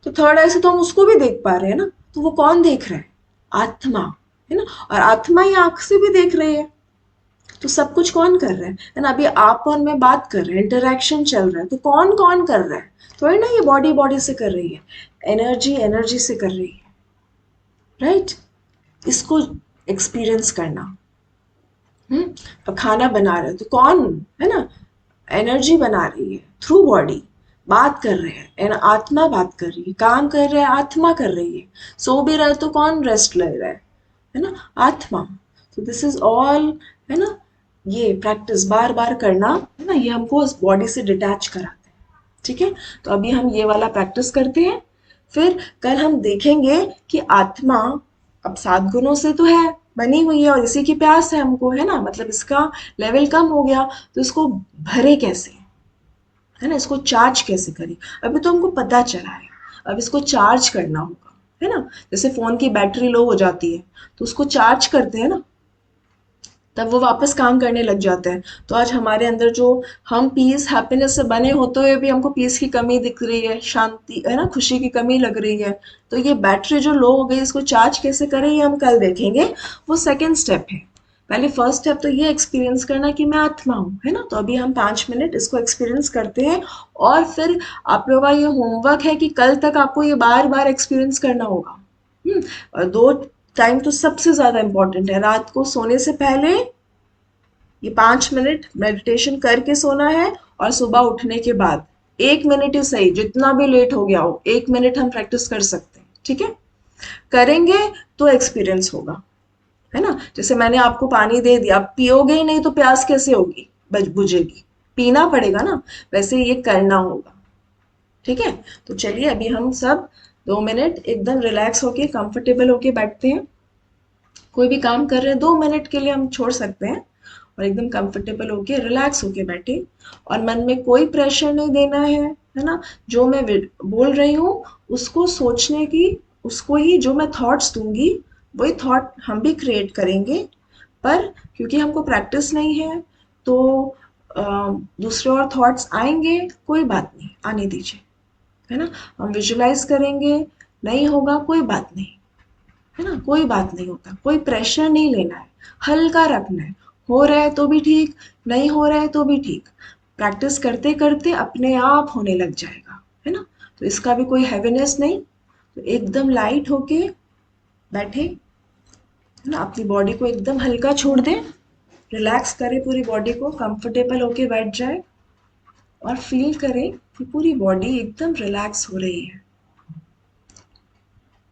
तो थर्ड आई से तो हम उसको भी देख पा रहे हैं ना। तो वो कौन देख रहा है, आत्मा, है ना। और आत्मा ही आंख से भी देख रही है। तो सब कुछ कौन कर रहा है ना। अभी आप और मैं बात कर रहे हैं, इंटरेक्शन चल रहा है, तो कौन कौन कर रहा है। थोड़ी ना ये बॉडी बॉडी से कर रही है, एनर्जी एनर्जी से कर रही है, राइट। इसको एक्सपीरियंस करना। अब खाना बना रहे हो तो कौन, है ना, एनर्जी बना रही है थ्रू बॉडी। बात कर रहे हैं एंड आत्मा बात कर रही है, काम कर रहे हैं आत्मा कर रही है। सो भी रहे तो कौन रेस्ट ले रहा है ना, आत्मा। तो दिस इज ऑल, है ना। ये प्रैक्टिस बार बार करना, है ना, ये हमको उस बॉडी से डिटैच कराते हैं। ठीक है, तो अभी हम ये वाला प्रैक्टिस करते हैं। फिर कल हम देखेंगे कि आत्मा अब 7 गुणों से तो है बनी हुई है और इसी की प्यास है हमको, है ना। मतलब इसका लेवल कम हो गया, तो इसको भरे कैसे, है ना, इसको चार्ज कैसे करें। अभी तो हमको पता चला है, अब इसको चार्ज करना होगा, है ना। जैसे फोन की बैटरी लो हो जाती है तो उसको चार्ज करते हैं ना, तब वो वापस काम करने लग जाते हैं। तो आज हमारे अंदर जो, हम पीस हैप्पीनेस से बने होते हुए भी हमको पीस की कमी दिख रही है, शांति, है ना, खुशी की कमी लग रही है। तो ये बैटरी जो लो हो गई, इसको चार्ज कैसे करें, ये हम कल देखेंगे। वो सेकेंड स्टेप है। पहले फर्स्ट स्टेप तो ये एक्सपीरियंस करना कि मैं आत्मा हूँ, है ना। तो अभी हम 5 मिनट इसको एक्सपीरियंस करते हैं और फिर आप लोगों का ये होमवर्क है कि कल तक आपको ये बार बार एक्सपीरियंस करना होगा। और 2 टाइम तो सबसे ज्यादा इंपॉर्टेंट है, रात को सोने से पहले ये 5 मिनट मेडिटेशन करके सोना है, और सुबह उठने के बाद 1 मिनट ही सही, जितना भी लेट हो गया हो 1 मिनट हम प्रैक्टिस कर सकते हैं। ठीक है, करेंगे तो एक्सपीरियंस होगा, है ना। जैसे मैंने आपको पानी दे दिया, आप पियोगे ही नहीं तो प्यास कैसे होगी, बुझेगी, पीना पड़ेगा ना। वैसे ये करना होगा। ठीक है, तो चलिए अभी हम सब 2 मिनट एकदम रिलैक्स होके, कंफर्टेबल होके बैठते हैं। कोई भी काम कर रहे हैं 2 मिनट के लिए हम छोड़ सकते हैं और एकदम कंफर्टेबल होके, रिलैक्स होके बैठे। और मन में कोई प्रेशर नहीं देना है ना। जो मैं बोल रही हूँ उसको सोचने की, उसको ही जो मैं थॉट्स दूंगी वही थॉट हम भी क्रिएट करेंगे। पर क्योंकि हमको प्रैक्टिस नहीं है तो अ, दूसरे और थॉट्स आएंगे, कोई बात नहीं, आने दीजिए, है ना। हम विजुलाइज करेंगे, नहीं होगा कोई बात नहीं, है ना, कोई बात नहीं होता, कोई प्रेशर नहीं लेना है, हल्का रखना है। हो रहा है तो भी ठीक, नहीं हो रहा है तो भी ठीक। प्रैक्टिस करते करते अपने आप होने लग जाएगा, है ना। तो इसका भी कोई हैवीनेस नहीं, तो एकदम लाइट होके बैठे, है ना। अपनी बॉडी को एकदम हल्का छोड़ दें, रिलैक्स करें पूरी बॉडी को, कंफर्टेबल होके बैठ जाए और फील करें कि पूरी बॉडी एकदम रिलैक्स हो रही है।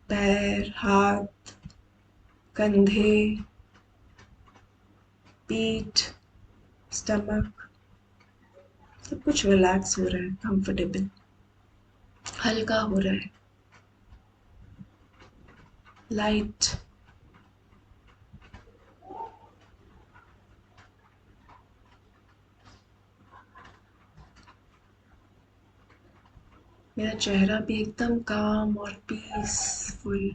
पैर, हाथ, कंधे, पीठ, स्टमक, सब कुछ रिलैक्स हो रहा है, कंफर्टेबल, हल्का हो रहा है, लाइट। मेरा चेहरा भी एकदम काम और पीसफुल।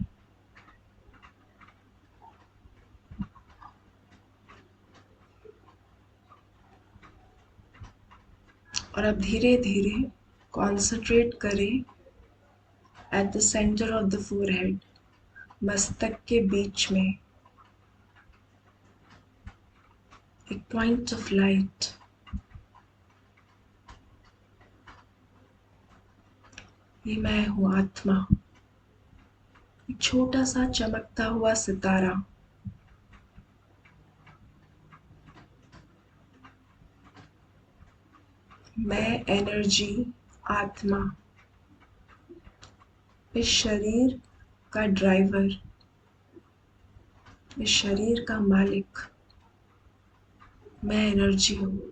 और अब धीरे धीरे कॉन्सेंट्रेट करें at the centre of the forehead, मस्तक के बीच में एक पॉइंट ऑफ लाइट। ये मैं हूँ आत्मा, एक छोटा सा चमकता हुआ सितारा। मैं एनर्जी, आत्मा, इस शरीर का ड्राइवर, इस शरीर का मालिक। मैं एनर्जी हूँ।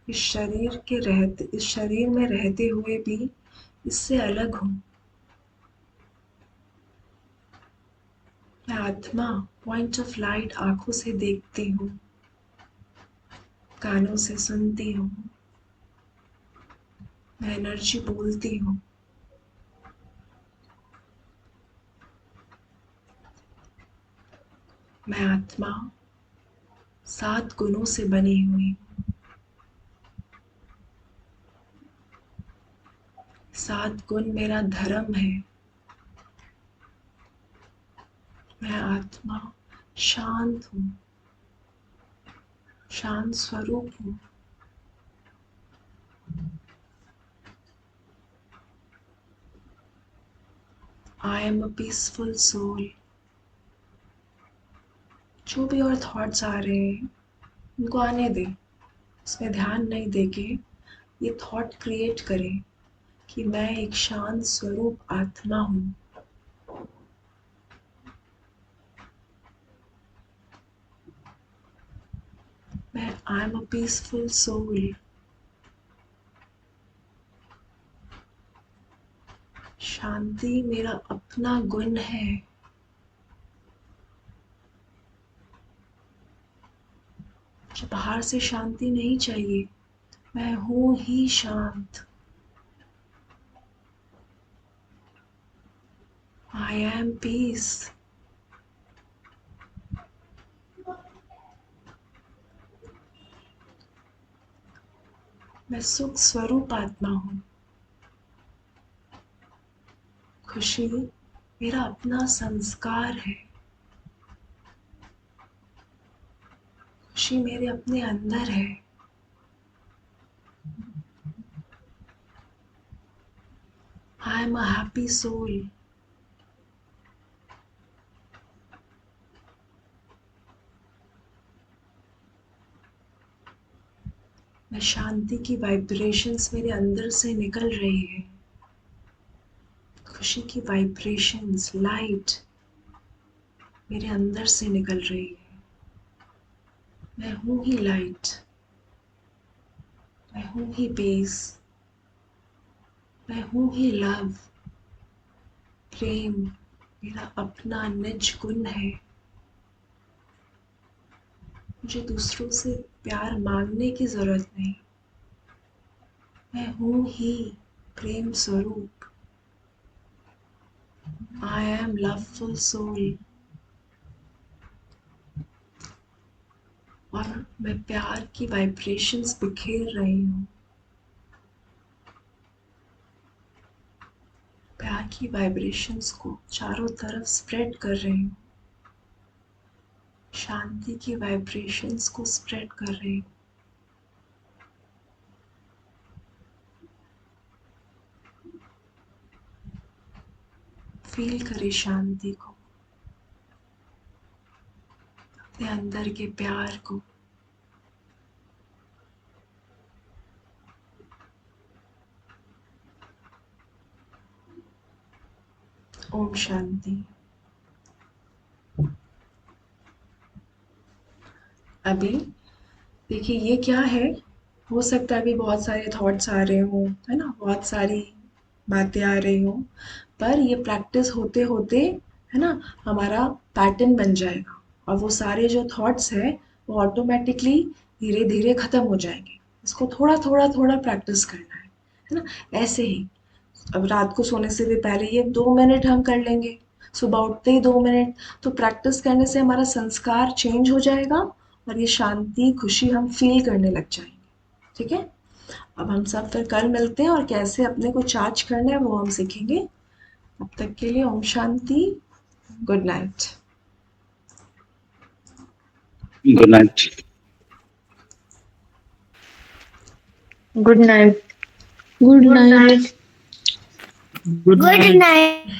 इस शरीर में रहते हुए भी इससे अलग हूँ। मैं आत्मा, पॉइंट ऑफ लाइट, आंखों से देखती हूँ, कानों से सुनती हूँ। मैं एनर्जी बोलती हूँ। मैं आत्मा 7 गुणों से बनी हुई हूँ। 7 गुण मेरा धर्म है। मैं आत्मा शांत हूँ, शांत स्वरूप हूँ। I am a peaceful soul. जो भी और थॉट्स आ रहे हैं उनको आने दें, उसमें ध्यान नहीं देके ये थॉट क्रिएट करें कि मैं एक शांत स्वरूप आत्मा हूँ। मैं I am a peaceful soul. शांति मेरा अपना गुण है। मुझे बाहर से शांति नहीं चाहिए, मैं हूँ ही शांत। I am peace. मैं सुख स्वरूप आत्मा हूँ। खुशी मेरा अपना संस्कार है। खुशी मेरे अपने अंदर है। I am a happy soul. मैं शांति की वाइब्रेशंस मेरे अंदर से निकल रही है। खुशी की वाइब्रेशंस, लाइट मेरे अंदर से निकल रही है। मैं हूँ ही लाइट। मैं हूँ ही पीस। मैं हूँ ही लव। प्रेम मेरा अपना निज गुण है। मुझे दूसरों से प्यार मांगने की जरूरत नहीं। मैं हूँ ही प्रेम स्वरूप। I am loveful soul. और मैं प्यार की वाइब्रेशंस बिखेर रही हूँ। प्यार की वाइब्रेशंस को चारों तरफ स्प्रेड कर रही हूँ। शांति की वाइब्रेशंस को स्प्रेड कर रही हूँ। फील करें शांति को, अपने अंदर के प्यार को। ओम शांति। अभी देखिए ये क्या है, हो सकता है अभी बहुत सारे थॉट्स आ रहे हो, है ना, बहुत सारी बातें आ रही हो, पर ये प्रैक्टिस होते होते, है ना, हमारा पैटर्न बन जाएगा और वो सारे जो थॉट्स है वो ऑटोमेटिकली धीरे धीरे खत्म हो जाएंगे। इसको थोड़ा थोड़ा थोड़ा प्रैक्टिस करना है ना। ऐसे ही अब रात को सोने से भी पहले ये 2 मिनट हम कर लेंगे, सुबह उठते ही 2 मिनट। तो प्रैक्टिस करने से हमारा संस्कार चेंज हो जाएगा और ये शांति खुशी हम फील करने लग जाएंगे। ठीक है, अब हम सब फिर कल मिलते हैं और कैसे अपने को चार्ज करना है वो हम सीखेंगे। तब तक के लिए ओम शांति, good night. Good night. Good night. Good night. Good Good night.